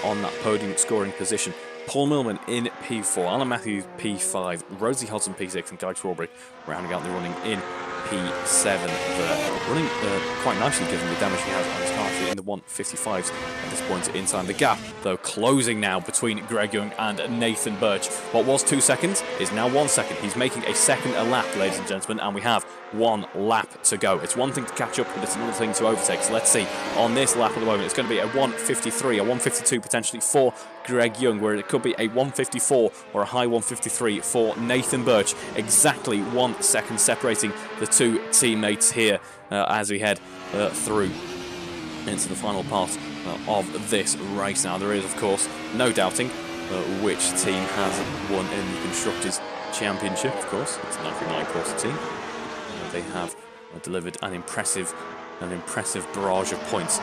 on that podium scoring position. Paul Millman in P4, Alan Matthews P5, Rosie Hodson P6, and Guy Strawberry rounding out the running in P7 there. Running quite nicely given the damage he has on his car in the 155s at this point in time. The gap, though, closing now between Greg Young and Nathan Birch. What was 2 seconds is now 1 second. He's making a second a lap, ladies and gentlemen, and we have 1 lap to go. It's one thing to catch up, but it's another thing to overtake. So let's see on this lap at the moment. It's going to be a 153, a 152 potentially for Greg Young, where it could be a 154 or a high 153 for Nathan Birch. Exactly 1 second separating the 2 teammates here as we head through into the final part of this race. Now there is, of course, no doubting which team has won in the Constructors' Championship. Of course, it's the 99 Corse team. They have delivered an impressive barrage of points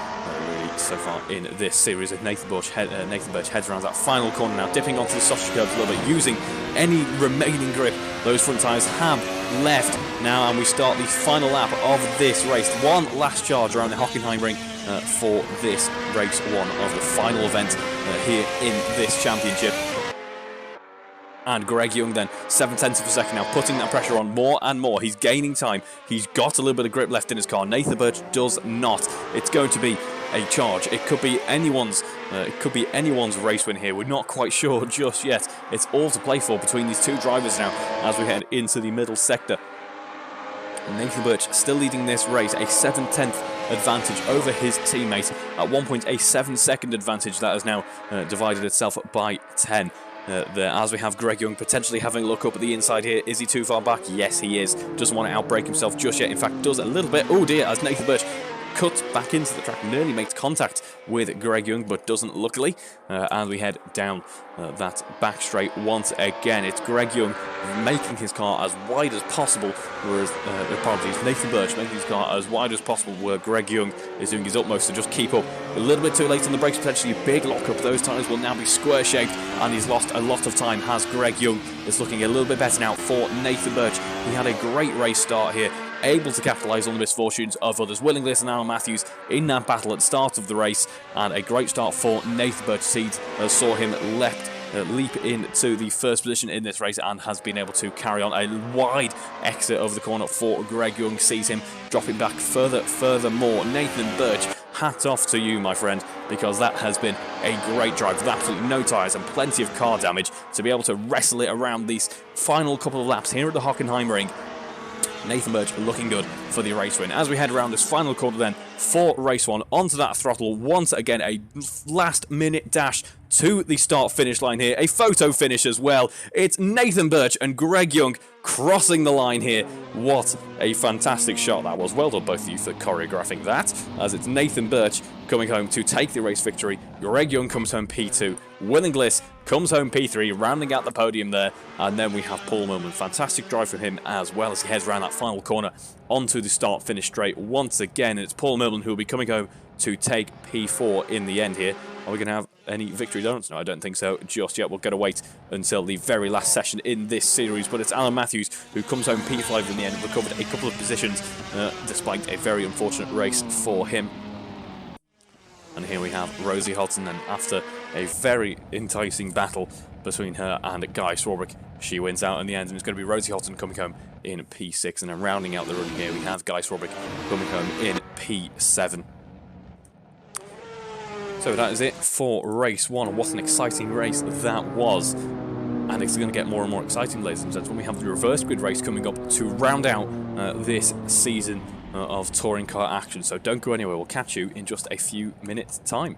really so far in this series. As Nathan Birch heads around that final corner now, dipping onto the sausage curbs a little bit, using any remaining grip those front tyres have left now, and we start the final lap of this race. 1 last charge around the Hockenheim Ring for this race 1 of the final event here in this championship. And Greg Young then, 0.7 of a second now, putting that pressure on more and more. He's gaining time. He's got a little bit of grip left in his car. Nathan Birch does not. It's going to be a charge. It could be anyone's race win here. We're not quite sure just yet. It's all to play for between these 2 drivers now as we head into the middle sector. Nathan Birch still leading this race, a 7/10 advantage over his teammate. At 1 point, a 7-second advantage that has now divided itself by 10. There, as we have Greg Young potentially having a look up at the inside here. Is he too far back? Yes, he is. Doesn't want to outbrake himself just yet. In fact, does a little bit. Oh dear, as Nathan Birch cuts back into the track, nearly makes contact with Greg Young, but doesn't, luckily. And we head down that back straight once again. It's Greg Young making his car as wide as possible, whereas, apologies, Nathan Birch making his car as wide as possible, where Greg Young is doing his utmost to just keep up. A little bit too late on the brakes, potentially a big lock-up. Those tyres will now be square-shaped, and he's lost a lot of time, has Greg Young. It's looking a little bit better now for Nathan Birch. He had a great race start here, able to capitalise on the misfortunes of others. Will Inglis and Alan Matthews in that battle at the start of the race, and a great start for Nathan Birch. Seeds saw him leap into the first position in this race and has been able to carry on. A wide exit over the corner for Greg Young sees him dropping back furthermore. Nathan Birch, hats off to you, my friend, because that has been a great drive with absolutely no tyres and plenty of car damage to be able to wrestle it around these final couple of laps here at the Hockenheim Ring. Nathan Birch looking good for the race win. As we head around this final corner then for race 1. Onto that throttle once again. A last-minute dash to the start-finish line here. A photo finish as well. It's Nathan Birch and Greg Young crossing the line here. What a fantastic shot that was. Well done, both of you, for choreographing that, as it's Nathan Birch coming home to take the race victory. Greg Young comes home P2. Will Inglis comes home P3, rounding out the podium there. And then we have Paul Millman. Fantastic drive from him as well as he heads around that final corner onto the start-finish straight once again. And it's Paul Millman who will be coming home to take P4 in the end here. Are we going to have any victory donuts? No, I don't think so just yet. We're going to wait until the very last session in this series. But it's Alan Matthews who comes home P5 in the end, recovered a couple of positions despite a very unfortunate race for him. And here we have Rosie Hodson, and after a very enticing battle between her and Guy Swarbrick, she wins out in the end, and it's going to be Rosie Hodson coming home in P6. And then rounding out the run here, we have Guy Swarbrick coming home in P7. So that is it for race 1. What an exciting race that was. And it's going to get more and more exciting, ladies and gentlemen, when we have the reverse grid race coming up to round out this season of touring car action. So don't go anywhere. We'll catch you in just a few minutes' time.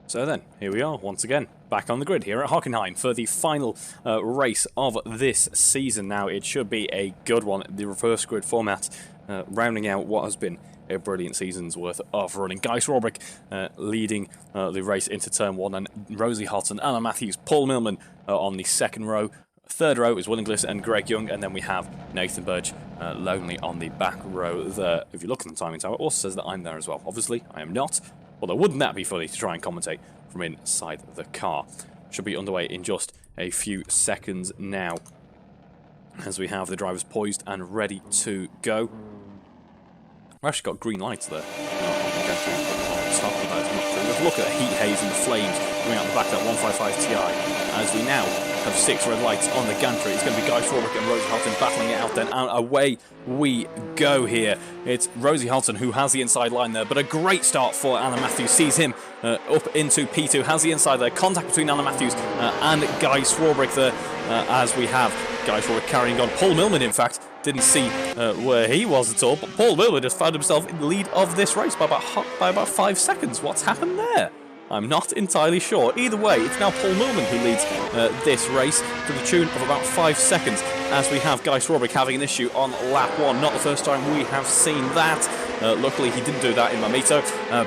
So then, here we are once again, back on the grid here at Hockenheim for the final race of this season. Now, it should be a good one, the reverse grid format, rounding out what has been a brilliant season's worth of running. Guy Swarbrick leading the race into turn 1, and Rosie Hodson, Anna Matthews, Paul Millman on the second row. Third row is Willing Gliss and Greg Young, and then we have Nathan Birch lonely on the back row there. If you look at the timing tower, it also says that I'm there as well. Obviously, I am not. Although, wouldn't that be funny to try and commentate from inside the car? Should be underway in just a few seconds now, as we have the drivers poised and ready to go. We've actually got green lights there. Let's look at the heat haze and the flames coming out the back of that 155 Ti, as we now have 6 red lights on the gantry. It's going to be Guy Swarbrick and Rosie Hodson battling it out then, and away we go here. It's Rosie Hodson who has the inside line there, but a great start for Anna Matthews. Sees him up into P2, has the inside there. Contact between Anna Matthews and Guy Swarbrick there, as we have Guy Swarbrick carrying on. Paul Millman, in fact, didn't see where he was at all, but Paul Millman just found himself in the lead of this race by about 5 seconds. What's happened there? I'm not entirely sure. Either way, it's now Paul Millman who leads this race to the tune of about 5 seconds, as we have Guy Swarbrick having an issue on lap 1. Not the first time we have seen that. Luckily, he didn't do that in Mamito,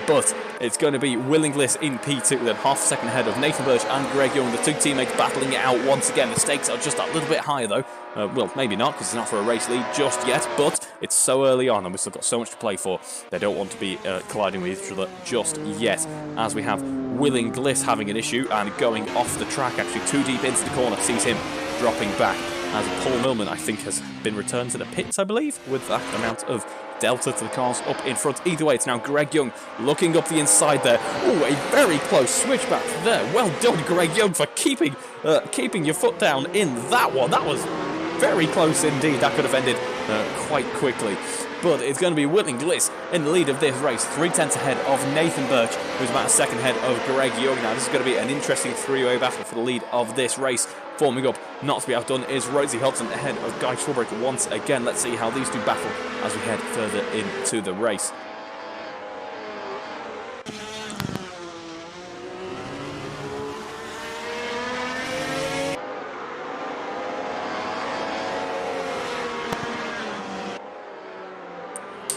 but it's going to be Willing Gliss in P2, then half a second ahead of Nathan Birch and Greg Young, the two teammates battling it out once again. The stakes are just a little bit higher, though. Well, maybe not, because it's not for a race lead just yet, but it's so early on, and we've still got so much to play for. They don't want to be colliding with each other just yet, as we have Willing Gliss having an issue and going off the track, actually too deep into the corner. Sees him dropping back, as Paul Millman, I think, has been returned to the pits, I believe, with that amount of delta to the cars up in front. Either way, it's now Greg Young looking up the inside there. Oh, a very close switchback there. Well done, Greg Young, for keeping your foot down in that one. That was very close indeed. That could have ended quite quickly. But it's going to be Willing Gliss in the lead of this race, 3/10 ahead of Nathan Birch, who's about a second ahead of Greg Young. Now, this is going to be an interesting three-way battle for the lead of this race. Forming up, not to be outdone, is Rosie Hodson ahead of Guy Swarbrick once again. Let's see how these two battle as we head further into the race.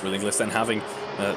Willing Gliss then having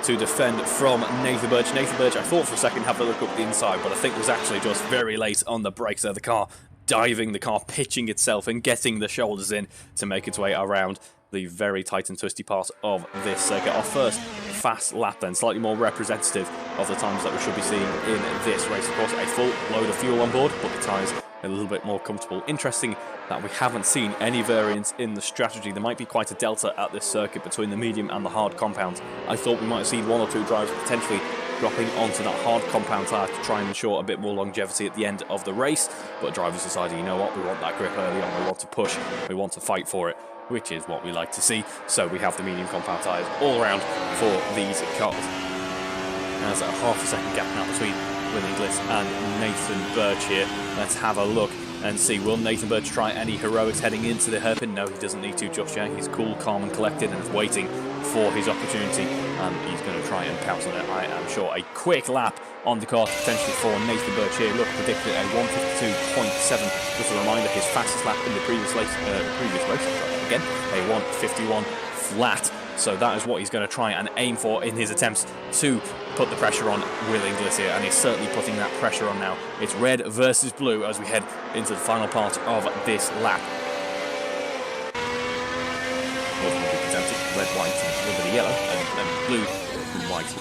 to defend from Nathan Birch. Nathan Birch, I thought for a second, have a look up the inside, but I think was actually just very late on the brakes there. The car diving, the car pitching itself and getting the shoulders in to make its way around the very tight and twisty part of this circuit. Our first fast lap then, slightly more representative of the times that we should be seeing in this race. Of course, a full load of fuel on board, but the tyres a little bit more comfortable. Interesting that we haven't seen any variance in the strategy. There might be quite a delta at this circuit between the medium and the hard compounds. I thought we might have seen one or two drivers potentially dropping onto that hard compound tyre to try and ensure a bit more longevity at the end of the race, but drivers decided, you know what, we want that grip early on, we want to push, we want to fight for it, which is what we like to see. So we have the medium compound tyres all around for these cars. There's a half a second gap now between Willing Gliss and Nathan Birch here. Let's have a look and see, will Nathan Birch try any heroics heading into the hairpin? No, he doesn't need to just yet. He's cool, calm and collected and is waiting for his opportunity, and he's going to try and pounce on it, I am sure. A quick lap on the car potentially for Nathan Birch here. Look, predicted a 152.7. Just a reminder, his fastest lap in the previous race. Again, a 151 flat. So that is what he's going to try and aim for in his attempts to put the pressure on Willing Gliss here, and he's certainly putting that pressure on now. It's red versus blue as we head into the final part of this lap. Red, white, and a little bit of yellow, and blue and white.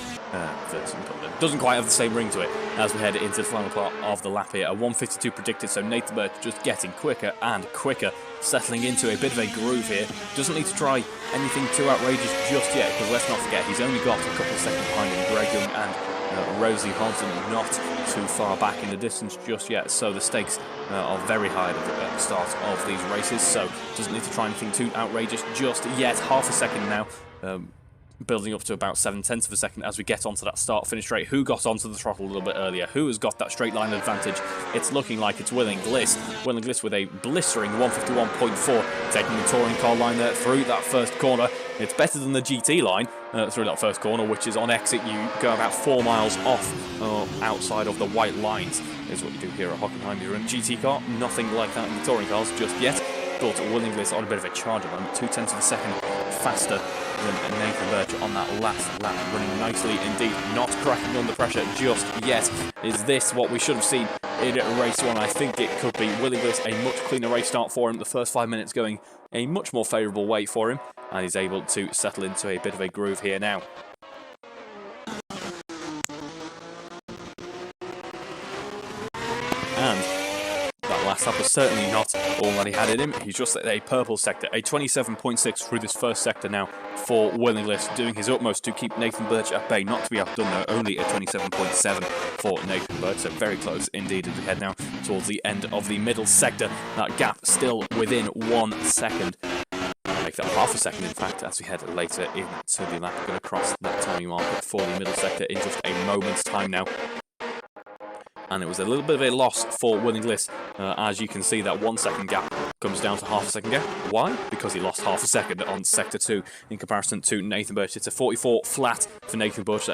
Doesn't quite have the same ring to it as we head into the final part of the lap here. A 152 predicted, so Nathan Birch just getting quicker and quicker, settling into a bit of a groove here. Doesn't need to try anything too outrageous just yet, because let's not forget, he's only got a couple of seconds behind him. Greg Young and Rosie Hodson not too far back in the distance just yet, so the stakes are very high at the start of these races, so doesn't need to try anything too outrageous just yet. Half a second now building up to about 7/10 of a second as we get onto that start-finish straight. Who got onto the throttle a little bit earlier? Who has got that straight line advantage? It's looking like it's Will Inglis. Will Inglis with a blistering 151.4, taking the touring car line there through that first corner. It's better than the GT line through that first corner, which is on exit. You go about 4 miles off outside of the white lines, is what you do here at Hockenheim. You're in a GT car, nothing like that in the touring cars just yet. But Will Inglis on a bit of a charge at the moment, 0.2 of a second faster than Nathan Birch on that last lap, running nicely indeed, not cracking under pressure just yet. Is this what we should have seen in race 1? I think it could be. Will Inglis, a much cleaner race start for him, the first 5 minutes going a much more favourable way for him, and he's able to settle into a bit of a groove here now. And that last lap was certainly not all that he had in him. He's just at a purple sector, a 27.6 through this first sector now for Will Inglis, doing his utmost to keep Nathan Birch at bay, not to be outdone though, only a 27.7 for Nathan Birch, so very close indeed as we head now towards the end of the middle sector. That gap still within 1 second. Make that half a second in fact as we head later into the lap. We're going to cross that timing marker for the middle sector in just a moment's time now. And it was a little bit of a loss for Will Inglis. As you can see, that 1 second gap comes down to half a second gap. Why? Because he lost half a second on sector 2 in comparison to Nathan Birch. It's a 44 flat for Nathan Birch.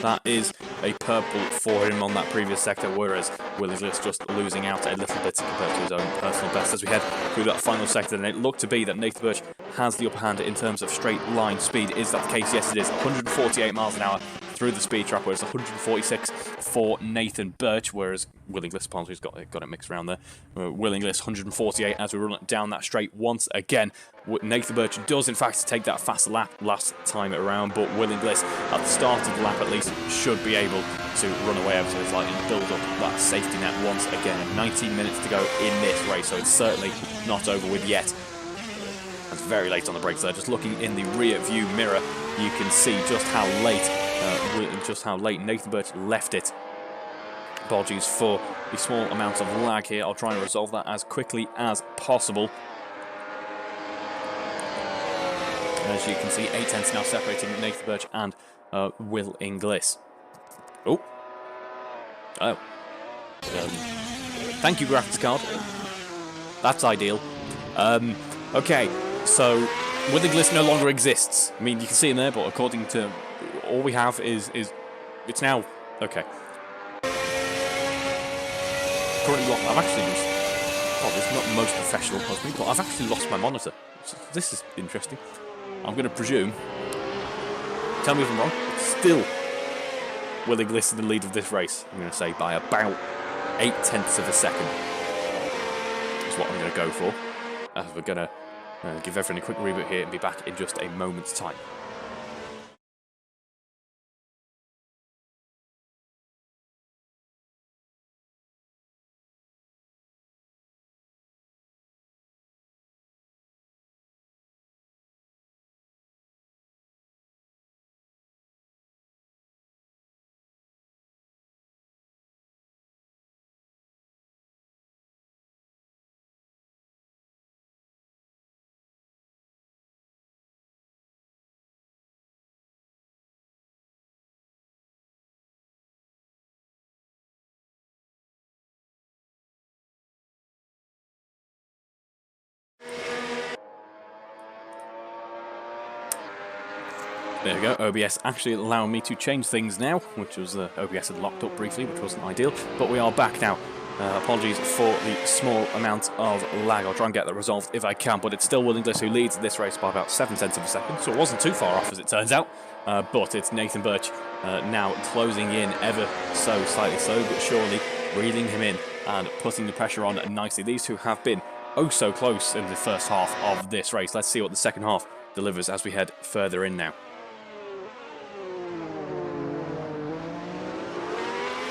That is a purple for him on that previous sector, whereas Will Inglis just losing out a little bit compared to his own personal best as we head through that final sector. And it looked to be that Nathan Birch has the upper hand in terms of straight line speed. Is that the case? Yes, it is. 148 miles an hour through the speed trap, whereas 146 for Nathan Birch, whereas Will Inglis, apologies, got it mixed around there. Will Inglis 148 as we run down that straight once again. Nathan Birch does in fact take that fast lap last time around, but Will Inglis at the start of the lap at least should be able to run away ever so slightly and build up that safety net once again. 19 minutes to go in this race, so it's certainly not over with yet. It's very late on the brakes there. Just looking in the rear view mirror, you can see just how late Nathan Birch left it. Apologies for the small amount of lag here. I'll try and resolve that as quickly as possible. As you can see, 8/10 now separating Nathan Birch and Will Inglis. Thank you, graphics card. That's ideal. Okay, so Will Inglis no longer exists. I mean, you can see him there, but according to all we have is it's now okay. Currently, I've actually lost. Oh, this is not the most professional of me, but I've actually lost my monitor. This is interesting. I'm going to presume. Tell me if I'm wrong. Still, Will Inglis in the lead of this race. I'm going to say by about 8/10 of a second. That's what I'm going to go for. As we're going to give everyone a quick reboot here and be back in just a moment's time. There we go, OBS actually allowing me to change things now, which was, OBS had locked up briefly, which wasn't ideal, but we are back now. Apologies for the small amount of lag. I'll try and get that resolved if I can, but it's still Will Inglis who leads this race by about 7/10 of a second, so it wasn't too far off as it turns out, but it's Nathan Birch now closing in ever so slightly, slow but surely, reeling him in and putting the pressure on nicely. These two have been oh so close in the first half of this race. Let's see what the second half delivers as we head further in now.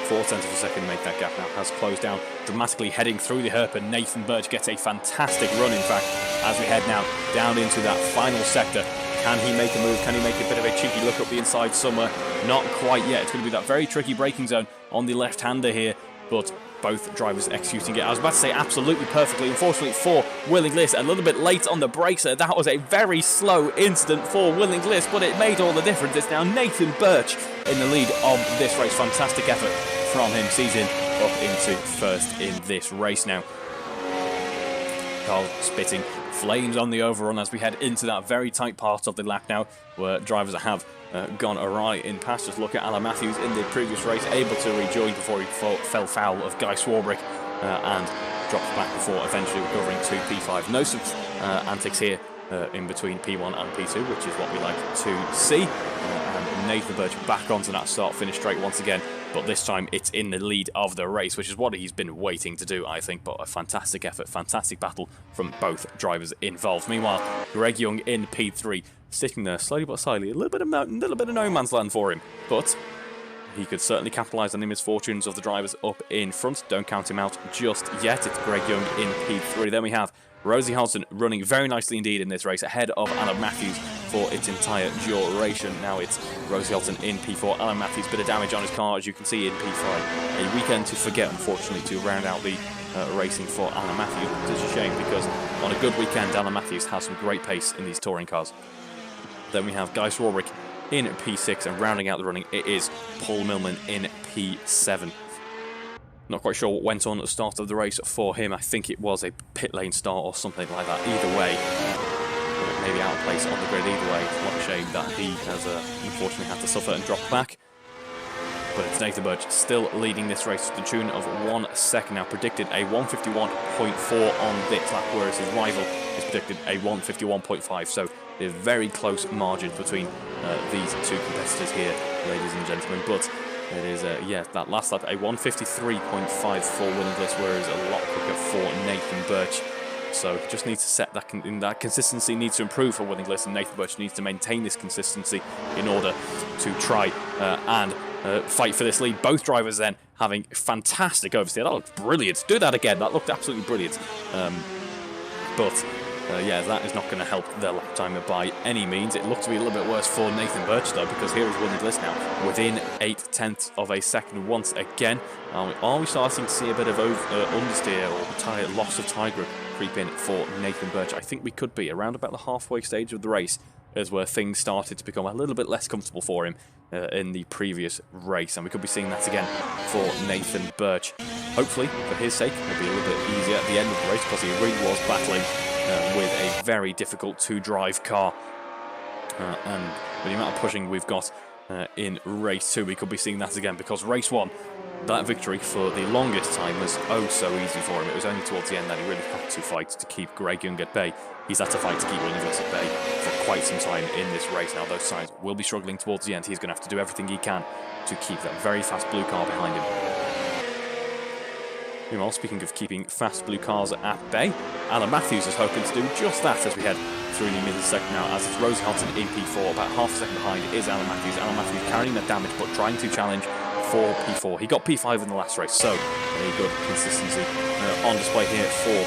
0.4 of a second to make that gap now has closed down dramatically, heading through the Herpen. Nathan Birch gets a fantastic run, in fact, as we head now down into that final sector. Can he make a move? Can he make a bit of a cheeky look up the inside somewhere? Not quite yet. It's going to be that very tricky braking zone on the left-hander here, but both drivers executing it. I was about to say absolutely perfectly. Unfortunately for Willing List, a little bit late on the brakes. That was a very slow incident for Willing List, but it made all the difference. It's now Nathan Birch in the lead of this race. Fantastic effort from him, seizing up into first in this race now. Carl spitting flames on the overrun as we head into that very tight part of the lap now, where drivers have gone awry in past. Just look at Alan Matthews in the previous race, able to rejoin before he fell foul of Guy Swarbrick and dropped back before eventually recovering to P5. No such antics here in between P1 and P2, which is what we like to see. And Nathan Birch back onto that start-finish straight once again, but this time it's in the lead of the race, which is what he's been waiting to do, I think. But a fantastic effort, fantastic battle from both drivers involved. Meanwhile, Greg Young in P3, sitting there slowly but silently, a little bit of no man's land for him, but he could certainly capitalise on the misfortunes of the drivers up in front. Don't count him out just yet. It's Greg Young in P3. Then we have Rosie Hodgson running very nicely indeed in this race, ahead of Alan Matthews for its entire duration. Now it's Rosie Hodgson in P4. Alan Matthews, bit of damage on his car, as you can see, in P5. A weekend to forget, unfortunately, to round out the racing for Alan Matthews, which is a shame, because on a good weekend, Alan Matthews has some great pace in these touring cars. Then we have Guy Swarbrick in P6, and rounding out the running, it is Paul Millman in P7. Not quite sure what went on at the start of the race for him. I think it was a pit lane start or something like that. Either way, maybe out of place on the grid. Either way, what a shame that he has unfortunately had to suffer and drop back. But it's Nathan Birch still leading this race to the tune of 1 second. Now predicted a 151.4 on this lap, whereas his rival is predicted a 151.5. So there's very close margins between these two competitors here, ladies and gentlemen. But it is, that last lap, a 153.5 for Willing List, whereas a lot quicker for Nathan Birch. So just needs to set that, that consistency needs to improve for Willing List, and Nathan Birch needs to maintain this consistency in order to try and fight for this lead. Both drivers then having fantastic oversteer. That looked brilliant. Do that again. That looked absolutely brilliant. That is not going to help their lap timer by any means. It looked to be a little bit worse for Nathan Birch, though, because here is Willing List now within 0.8 of a second once again. Are we starting to see a bit of understeer or loss of tyre grip creep in for Nathan Birch? I think we could be around about the halfway stage of the race, is where things started to become a little bit less comfortable for him in the previous race, and we could be seeing that again for Nathan Birch. Hopefully, for his sake, it'll be a little bit easier at the end of the race, because he really was battling with a very difficult to-drive car. And with the amount of pushing we've got in race 2, we could be seeing that again, because race 1, that victory for the longest time was oh so easy for him. It was only towards the end that he really had to fight to keep Greg Young at bay. He's had to fight to keep Willing List at bay for quite some time in this race. Now those sides will be struggling towards the end. He's going to have to do everything he can to keep that very fast blue car behind him. Meanwhile, speaking of keeping fast blue cars at bay, Alan Matthews is hoping to do just that as we head through the middle second now, as it's Rosie Hodgson in P4. About half a second behind is Alan Matthews. Alan Matthews carrying that damage, but trying to challenge for P4. He got P5 in the last race, so very good consistency on display here for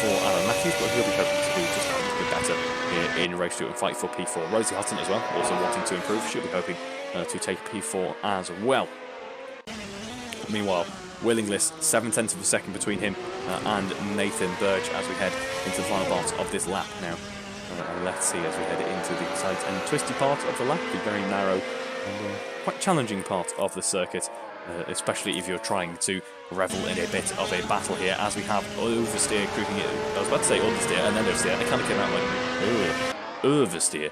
Alan Matthews, but he'll be hoping to do just a little bit better here in race 2 and fight for P4. Rosie Hodgson as well, also wanting to improve. She'll be hoping to take P4 as well. Meanwhile, Willing List, 0.7 of a second between him and Nathan Birch as we head into the final part of this lap now. And let's see as we head into the tight and twisty part of the lap, the very narrow and quite challenging part of the circuit, especially if you're trying to revel in a bit of a battle here, as we have oversteer creeping in. I was about to say understeer and then oversteer, and it kind of came out like oversteer.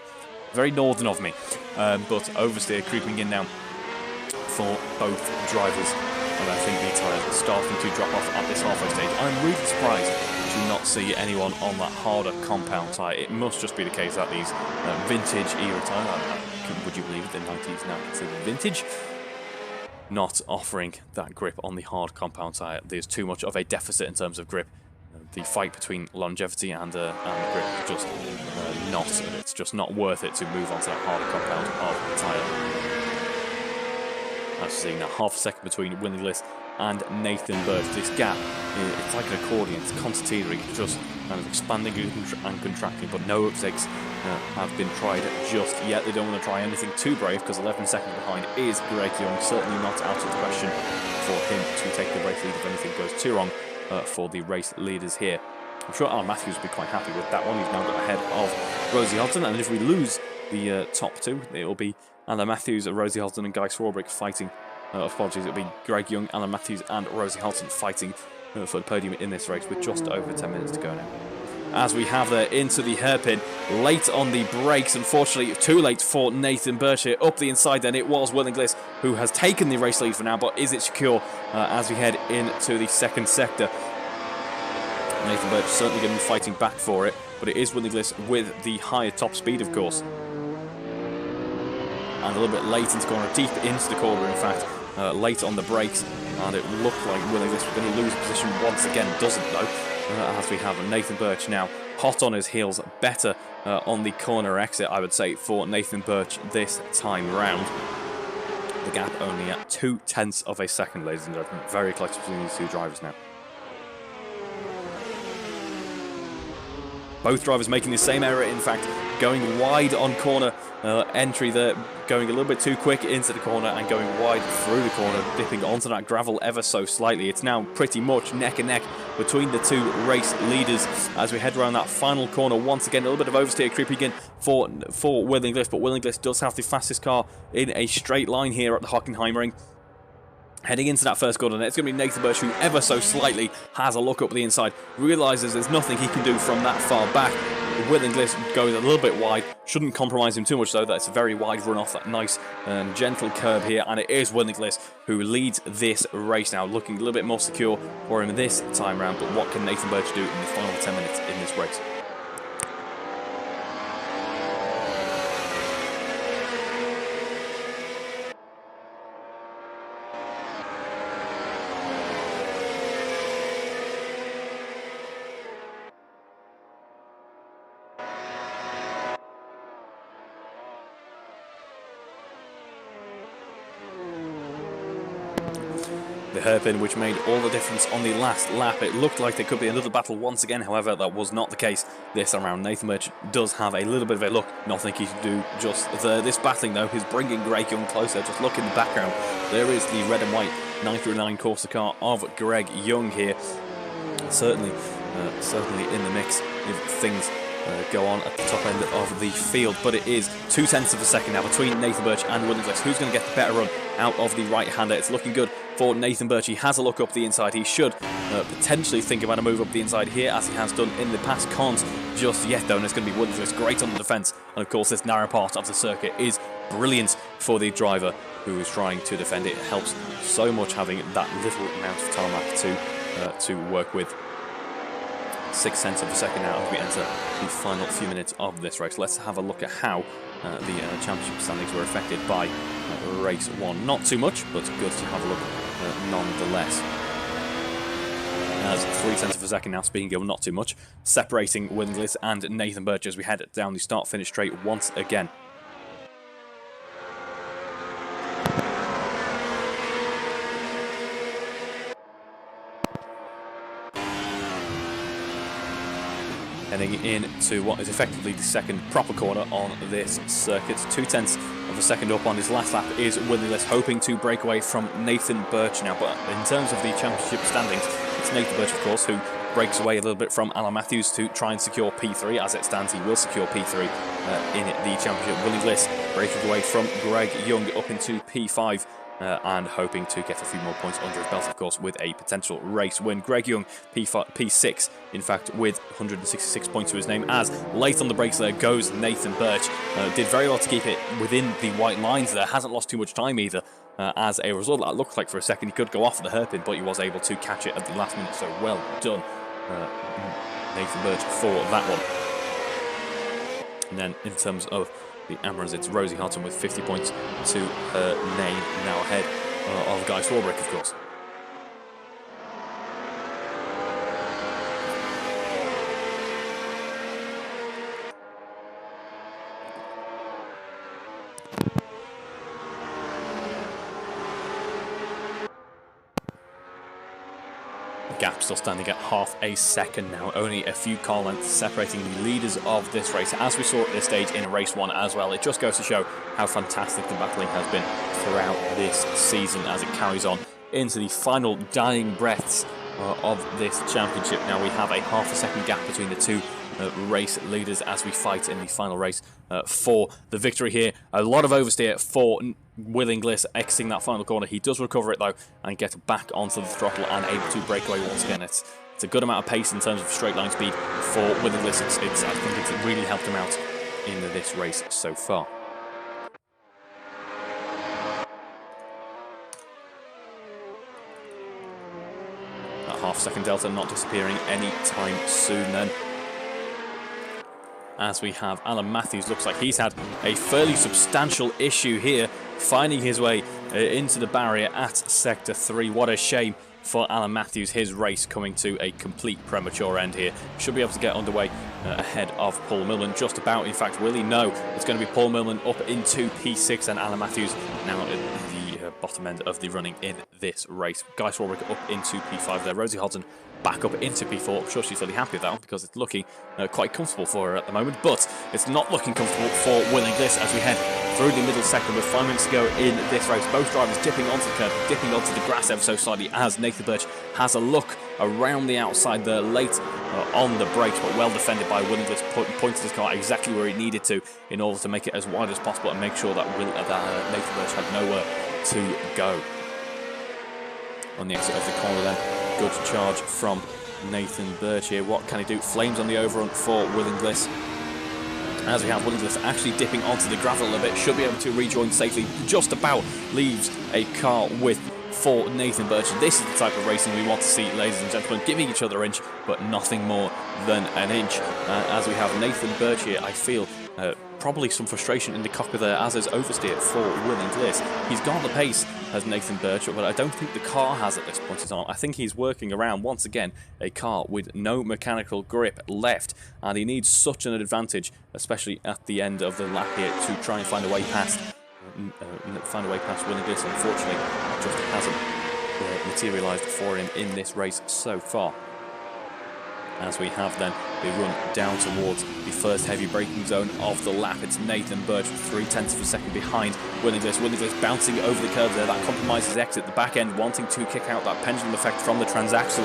Very northern of me, but oversteer creeping in now for both drivers. And I think the tyres are starting to drop off at this halfway stage. I'm really surprised to not see anyone on that harder compound tyre. It must just be the case that these vintage era tyres, would you believe it, the 90s now considered vintage, not offering that grip on the hard compound tyre. There's too much of a deficit in terms of grip. The fight between longevity and grip is just it's just not worth it to move on to that harder compound of tyre. As we're seeing now, half a second between Willing List and Nathan Birch. This gap, it's like an accordion, it's concertina, just kind of expanding and contracting, but no uptakes have been tried just yet. They don't want to try anything too brave because 11 seconds behind is Greg Young. Certainly not out of the question for him to take the race lead if anything goes too wrong for the race leaders here. I'm sure Alan Matthews will be quite happy with that one. He's now got ahead of Rosie Hodgson, and if we lose the top two, it will be Alan Matthews, Rosie Hodgson and Guy Swarbrick fighting. Apologies, it'll be Greg Young, Alan Matthews and Rosie Hodgson fighting for the podium in this race with just over 10 minutes to go now. As we have there into the hairpin, late on the brakes, unfortunately too late for Nathan Birch here. Up the inside then, it was Will Inglis who has taken the race lead for now, but is it secure as we head into the second sector? Nathan Birch certainly going to be fighting back for it, but it is Will Inglis with the higher top speed, of course. And a little bit late into the corner, deep into the corner in fact, late on the brakes, and it looked like Will Inglis was going to lose position once again, doesn't though. As we have Nathan Birch now hot on his heels, better on the corner exit, I would say, for Nathan Birch this time round. The gap only at 0.2 of a second, ladies and gentlemen. Very close between these two drivers now. Both drivers making the same error, in fact, going wide on corner entry there, going a little bit too quick into the corner and going wide through the corner, dipping onto that gravel ever so slightly. It's now pretty much neck and neck between the two race leaders as we head around that final corner. Once again, a little bit of oversteer creeping in for Will Inglis, but Will Inglis does have the fastest car in a straight line here at the Hockenheimring. Heading into that first corner, it's going to be Nathan Birch, who ever so slightly has a look up the inside, realises there's nothing he can do from that far back. Will Inglis goes a little bit wide, shouldn't compromise him too much though. That's a very wide run off that nice gentle curb here, and it is Will Inglis who leads this race now, looking a little bit more secure for him this time round. But what can Nathan Birch do in the final 10 minutes in this race? The hairpin, which made all the difference on the last lap. It looked like there could be another battle once again, however, that was not the case this time around. Nathan Birch does have a little bit of a look. Nothing he can do just there. This battling, though, is bringing Greg Young closer. Just look in the background. There is the red and white 939 Corse car of Greg Young here. Certainly in the mix if things go on at the top end of the field, but it is 0.2 of a second now between Nathan Birch and Will Inglis. Who's going to get the better run out of the right-hander? It's looking good for Nathan Birch. He has a look up the inside. He should potentially think about a move up the inside here, as he has done in the past. Can't just yet though, and it's going to be Will Inglis great on the defence. And of course, this narrow part of the circuit is brilliant for the driver who is trying to defend it. It helps so much having that little amount of tarmac to work with. 0.6 of a second now as we enter the final few minutes of this race. Let's have a look at how the championship standings were affected by race one. Not too much, but good to have a look nonetheless. As 0.3 of a second now, speaking of not too much, separating Will Inglis and Nathan Birch as we head down the start-finish straight once again. Heading into what is effectively the second proper corner on this circuit. 0.2 of a second up on his last lap is Will Inglis, hoping to break away from Nathan Birch now. But in terms of the championship standings, it's Nathan Birch, of course, who breaks away a little bit from Alan Matthews to try and secure P3. As it stands, he will secure P3 in the championship. Will Inglis breaking away from Greg Young up into P5. And hoping to get a few more points under his belt, of course, with a potential race win. Greg Young, P6, in fact, with 166 points to his name, as late on the brakes there goes Nathan Birch. Did very well to keep it within the white lines there, hasn't lost too much time either. As a result, that looked like for a second he could go off the hairpin, but he was able to catch it at the last minute, so well done, Nathan Birch, for that one. And then in terms of the Amherst, it's Rosie Hodgson with 50 points to her name, now ahead of Guy Swarbrick, of course. still standing at half a second now. Only a few car lengths separating the leaders of this race, as we saw at this stage in race 1 as well. It just goes to show how fantastic the battling has been throughout this season as it carries on into the final dying breaths of this championship. Now we have a half a second gap between the two race leaders as we fight in the final race for the victory here. A lot of oversteer for Will Inglis exiting that final corner. He does recover it though and get back onto the throttle and able to break away once again. It's a good amount of pace in terms of straight line speed for Will Inglis. I think it's really helped him out in this race so far. That half-second delta not disappearing anytime soon then. As we have Alan Matthews, looks like he's had a fairly substantial issue here, finding his way into the barrier at Sector 3. What a shame for Alan Matthews, his race coming to a complete premature end here. Should be able to get underway ahead of Paul Millman, just about. In fact, will he? No, it's going to be Paul Millman up into P6 and Alan Matthews now at the bottom end of the running in this race. Guy Swarbrick up into P5 there. Rosie Hodson back up into P4. I'm sure she's fairly happy with that one because it's looking quite comfortable for her at the moment, but it's not looking comfortable for Will Inglis as we head through the middle sector with 5 minutes to go in this race. Both drivers dipping onto the curb, dipping onto the grass ever so slightly as Nathan Birch has a look around the outside there late on the brakes, but well defended by Will Inglis, pointed his car exactly where he needed to in order to make it as wide as possible and make sure that Nathan Birch had nowhere to go. On the exit of the corner then, good charge from Nathan Birch here. What can he do? Flames on the overrun for Will Inglis. As we have Will Inglis actually dipping onto the gravel a little bit, should be able to rejoin safely. Just about leaves a car width for Nathan Birch. This is the type of racing we want to see, ladies and gentlemen, giving each other an inch, but nothing more than an inch. As we have Nathan Birch here, I feel probably some frustration in the cockpit there as is oversteer for Will Inglis. He's got the pace as Nathan Birch, but I don't think the car has at this point in time. I think he's working around, once again, a car with no mechanical grip left, and he needs such an advantage, especially at the end of the lap here, to try and find a way past Will Inglis. Unfortunately, it just hasn't materialised for him in this race so far. As we have then the run down towards the first heavy braking zone of the lap. It's Nathan Birch 0.3 of a second behind Will Inglis. Will Inglis bouncing over the curve there. That compromises exit. The back end wanting to kick out that pendulum effect from the transaxle,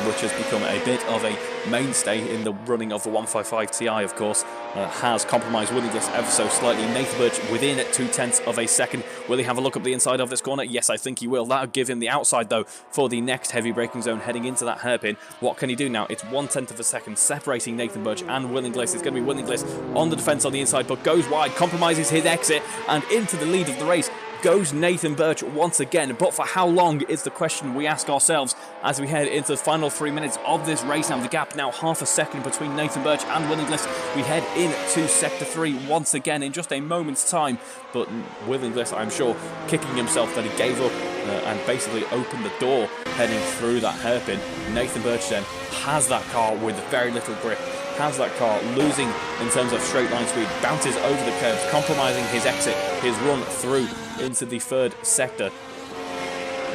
which has become a bit of a mainstay in the running of the 155 Ti, of course, has compromised Will Inglis ever so slightly. Nathan Birch within 0.2 of a second. Will he have a look up the inside of this corner? Yes, I think he will. That'll give him the outside, though, for the next heavy braking zone heading into that hairpin. What can he do now? It's 0.1 of a second separating Nathan Birch and Will Inglis. It's going to be Will Inglis on the defence on the inside, but goes wide, compromises his exit, and into the lead of the race goes Nathan Birch once again. But for how long is the question we ask ourselves as we head into the final 3 minutes of this race. Now the gap now half a second between Nathan Birch and Will Inglis. We head into Sector 3 once again in just a moment's time. But Will Inglis, I'm sure, kicking himself that he gave up and basically opened the door heading through that hairpin. Nathan Birch then has that car with very little grip, has that car losing in terms of straight line speed, bounces over the curves, compromising his exit, his run through into the third sector.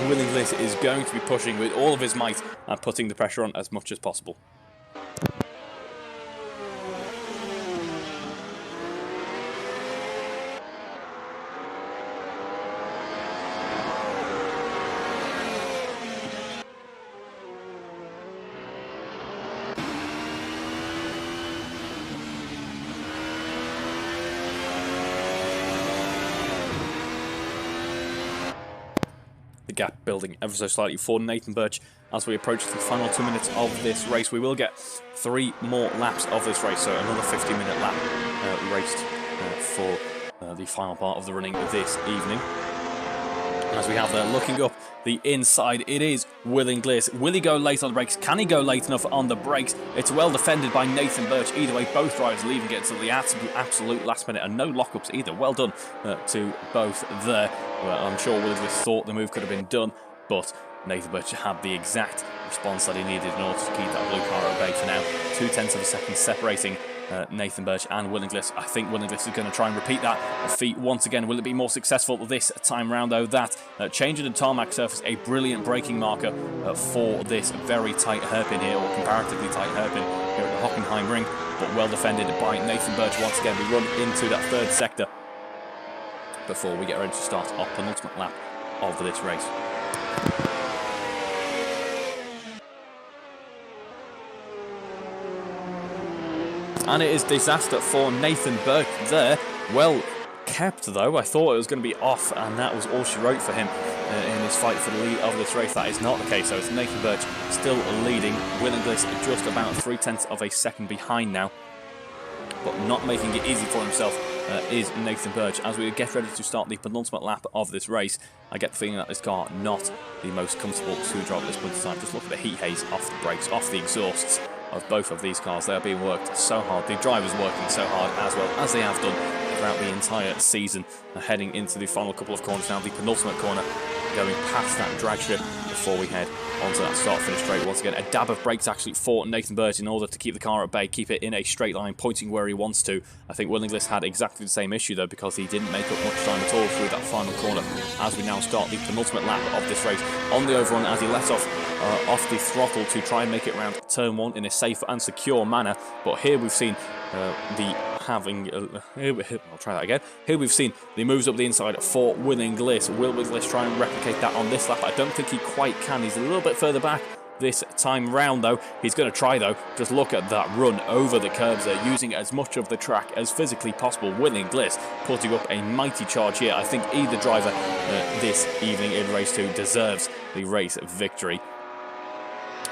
Will Inglis is going to be pushing with all of his might and putting the pressure on as much as possible. The gap building ever so slightly for Nathan Birch as we approach the final 2 minutes of this race. We will get 3 more laps of this race, so another 50-minute lap raced for the final part of the running this evening. As we have there, looking up the inside, it is Will Inglis. Will he go late on the brakes? Can he go late enough on the brakes? It's well defended by Nathan Birch. Either way, both drivers leaving it until the absolute last minute, and no lockups either. Well done to both there. Well, I'm sure Will Inglis thought the move could have been done, but Nathan Birch had the exact response that he needed in order to keep that blue car at bay for now. 0.2 of a second separating Nathan Birch and Willingliss. I think Willingliss is going to try and repeat that feat once again. Will it be more successful this time round, though? That change in the tarmac surface, a brilliant braking marker for this very tight hairpin here, or comparatively tight hairpin here at the Hockenheim ring, but well defended by Nathan Birch once again. We run into that third sector before we get ready to start our penultimate lap of this race. And it is disaster for Nathan Birch there. Well kept, though. I thought it was going to be off, and that was all she wrote for him in his fight for the lead of this race. That is not the case, so it's Nathan Birch still leading. Willingliss just about 0.3 of a second behind now, but not making it easy for himself is Nathan Birch. As we get ready to start the penultimate lap of this race, I get the feeling that this car not the most comfortable to drive at this point in time. Just look at the heat haze off the brakes, off the exhausts of both of these cars. They are being worked so hard. The drivers working so hard, as well as they have done throughout the entire season. Heading into the final couple of corners now, the penultimate corner, going past that drag strip before we head onto that start-finish straight. Once again, a dab of brakes actually for Nathan Birch in order to keep the car at bay, keep it in a straight line, pointing where he wants to. I think Willingliss had exactly the same issue, though, because he didn't make up much time at all through that final corner. As we now start the penultimate lap of this race, on the overrun as he lets off the throttle to try and make it around turn 1 in a safe and secure manner. But here we've seen I'll try that again. Here we've seen the moves up the inside for Willingliss. Will Willingliss try and replicate that on this lap? I don't think he quite can. He's a little bit further back this time round, though. He's going to try, though. Just look at that run over the curbs there, using as much of the track as physically possible. Willingliss putting up a mighty charge here. I think either driver this evening in race 2 deserves the race victory.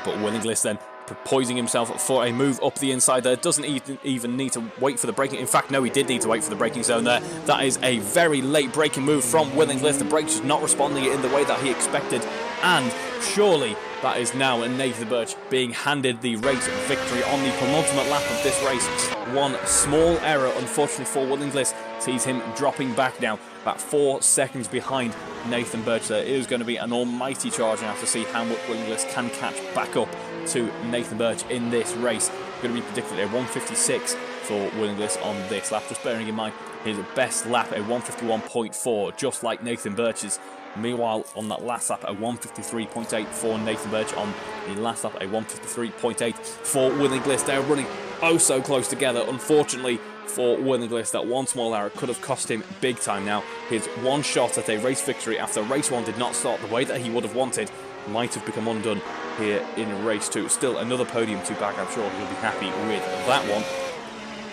But Willingliss then poising himself for a move up the inside there. Doesn't even need to wait for the braking. In fact, no, he did need to wait for the braking zone there. That is a very late braking move from Willingliss. The brakes just not responding in the way that he expected. And surely that is now Nathan Birch being handed the race victory on the penultimate lap of this race. One small error, unfortunately, for Willingliss sees him dropping back now, about 4 seconds behind Nathan Birch there. It is going to be an almighty charge now to see how much Willingliss can catch back up to Nathan Birch in this race. Going to be predicted a 156 for Willingliss on this lap. Just bearing in mind his best lap, a 151.4, just like Nathan Birch's. Meanwhile, on that last lap, a 153.8 for Nathan Birch. On the last lap, a 153.8 for Willingliss. They're running oh so close together. Unfortunately for Willingliss, that one small error could have cost him big time now. His one shot at a race victory after race 1 did not start the way that he would have wanted. Might have become undone here in race 2. Still another podium to back. I'm sure he'll be happy with that one.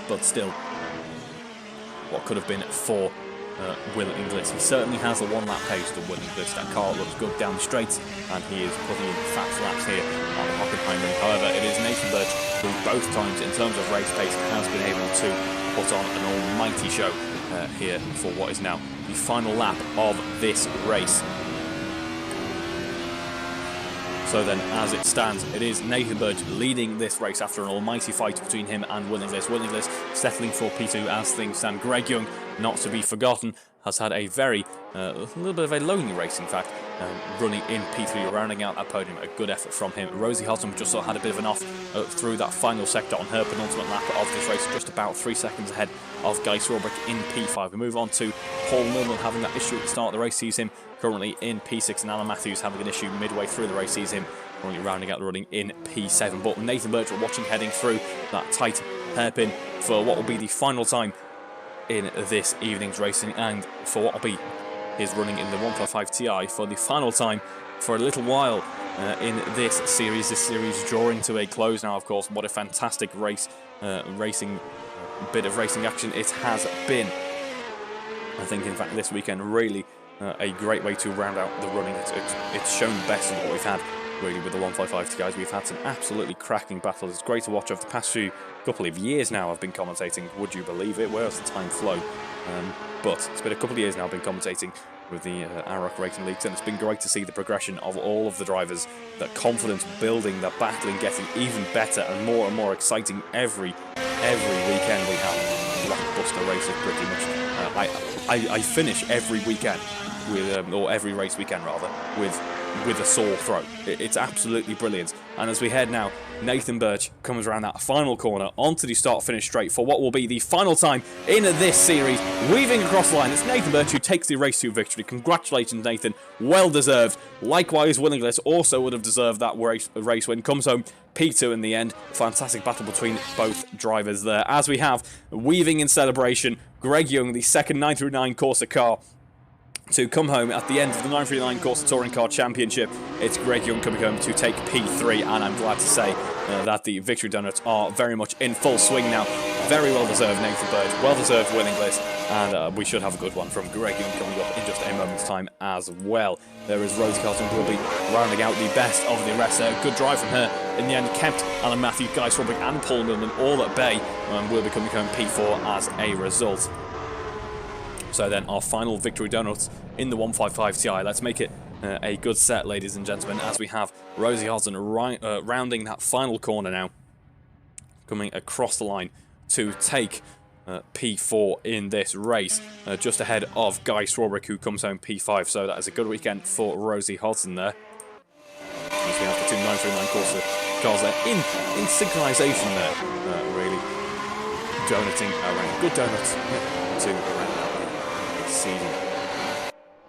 But still, what could have been for Willingliss. He certainly has a 1 lap pace to Willingliss. That car looks good down the straights, and he is putting in fast laps here on the Hockenheim ring. However, it is Nathan Birch who both times, in terms of race pace, has been able to put on an almighty show here for what is now the final lap of this race. So then, as it stands, it is Nathan Birch leading this race after an almighty fight between him and Willingliss. Willingliss settling for P2 as things stand. Greg Young, not to be forgotten, has had a little bit of a lonely race, in fact, running in P3, rounding out that podium. A good effort from him. Rosie Hottom just had a bit of an off through that final sector on her penultimate lap of this race, just about 3 seconds ahead of Guy Swarbrick in P5. We move on to Paul Millman having that issue at the start of the race, sees him currently in P6, and Alan Matthews having an issue midway through the race, sees him currently rounding out the running in P7. But Nathan Birch watching heading through that tight hairpin for what will be the final time in this evening's racing, and for what will be his running in the 155 Ti for the final time for a little while in this series. This series drawing to a close now, of course. What a fantastic race, bit of racing action it has been. I think, in fact, this weekend really a great way to round out the running. It's shown the best of what we've had, really, with the 155 Ti's. We've had some absolutely cracking battles. It's great to watch. Over the past couple of years now I've been commentating, would you believe it? Where's the time flown? But it's been a couple of years now I've been commentating with the AROC Racing Leagues, and it's been great to see the progression of all of the drivers, that confidence building, that battling getting even better and more exciting every weekend. We have blockbuster races pretty much. I finish every weekend with, or every race weekend rather, with with a sore throat. It's absolutely brilliant. And as we head now, Nathan Birch comes around that final corner onto the start-finish straight for what will be the final time in this series. Weaving across the line, it's Nathan Birch who takes the race to victory. Congratulations, Nathan. Well deserved. Likewise, Willingless also would have deserved that race win. Comes home P2 in the end. Fantastic battle between both drivers there. As we have, weaving in celebration, Greg Young, the second 9 through 9 Corse car to come home at the end of the 939 Corse Touring Car Championship. It's Greg Young coming home to take P3, and I'm glad to say that the victory donuts are very much in full swing now. Very well deserved Nathan Birch, well deserved winning list, and we should have a good one from Greg Young coming up in just a moment's time as well. There is Rosie Carlton who will be rounding out the best of the rest there. Good drive from her. In the end, kept Alan Matthews, Guy Swarbrick and Paul Millman all at bay, and will be coming home P4 as a result. So then our final victory donuts in the 155 Ti. Let's make it a good set, ladies and gentlemen, as we have Rosie Hodson rounding that final corner now, coming across the line to take P4 in this race, just ahead of Guy Swarbrick, who comes home P5. So that is a good weekend for Rosie Hodson there. As we have the two 939 Corse cars there in synchronisation there, really donuting around. Good donuts to around that season.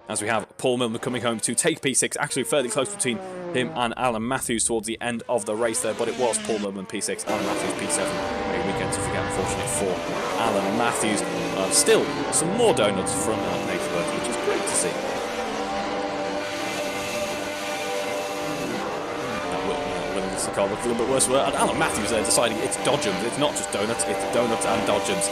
As we have Paul Millman coming home to take P6, actually fairly close between him and Alan Matthews towards the end of the race there, but it was Paul Millman P6, Alan Matthews P7. A weekend to forget, unfortunately, for Alan Matthews. Still, some more donuts from Nathan Birch, which is great to see. The car looks a little bit worse, and Alan Matthews there deciding it's Dodgems. It's not just donuts, it's donuts and Dodgems.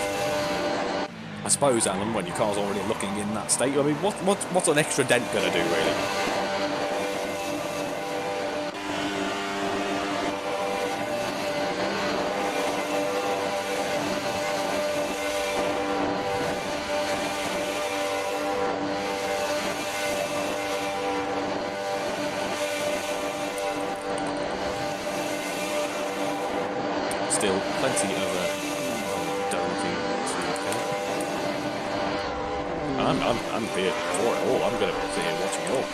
I suppose, Alan, when your car's already looking in that state, I mean, what's an extra dent going to do, really? Still plenty of donating to come. I'm here for it all. I'm going to sit here watching it all.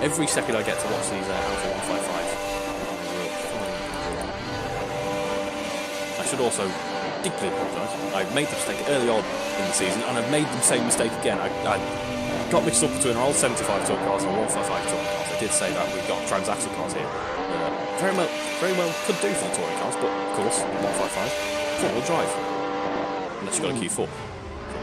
Every second I get to watch these Alpha 155. I should also deeply apologise. I made the mistake early on in the season, and I've made the same mistake again. I got mixed up between our old 75 tour cars and our 155 tour cars. I did say that we've got transaxle cars here. Very well could do for the touring cars, but of course, 155, four-wheel drive. Unless you've got a Q4.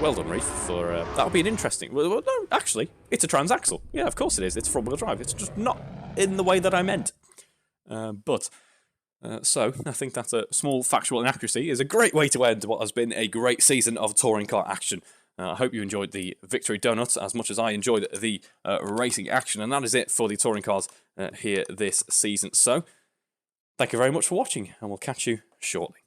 Well done, Reith, for that would be an interesting... Well, no, actually, it's a transaxle. Yeah, of course it is. It's front-wheel drive. It's just not in the way that I meant. So, I think that a small factual inaccuracy is a great way to end what has been a great season of touring car action. I hope you enjoyed the victory donuts as much as I enjoyed the racing action, and that is it for the touring cars here this season. So, thank you very much for watching, and we'll catch you shortly.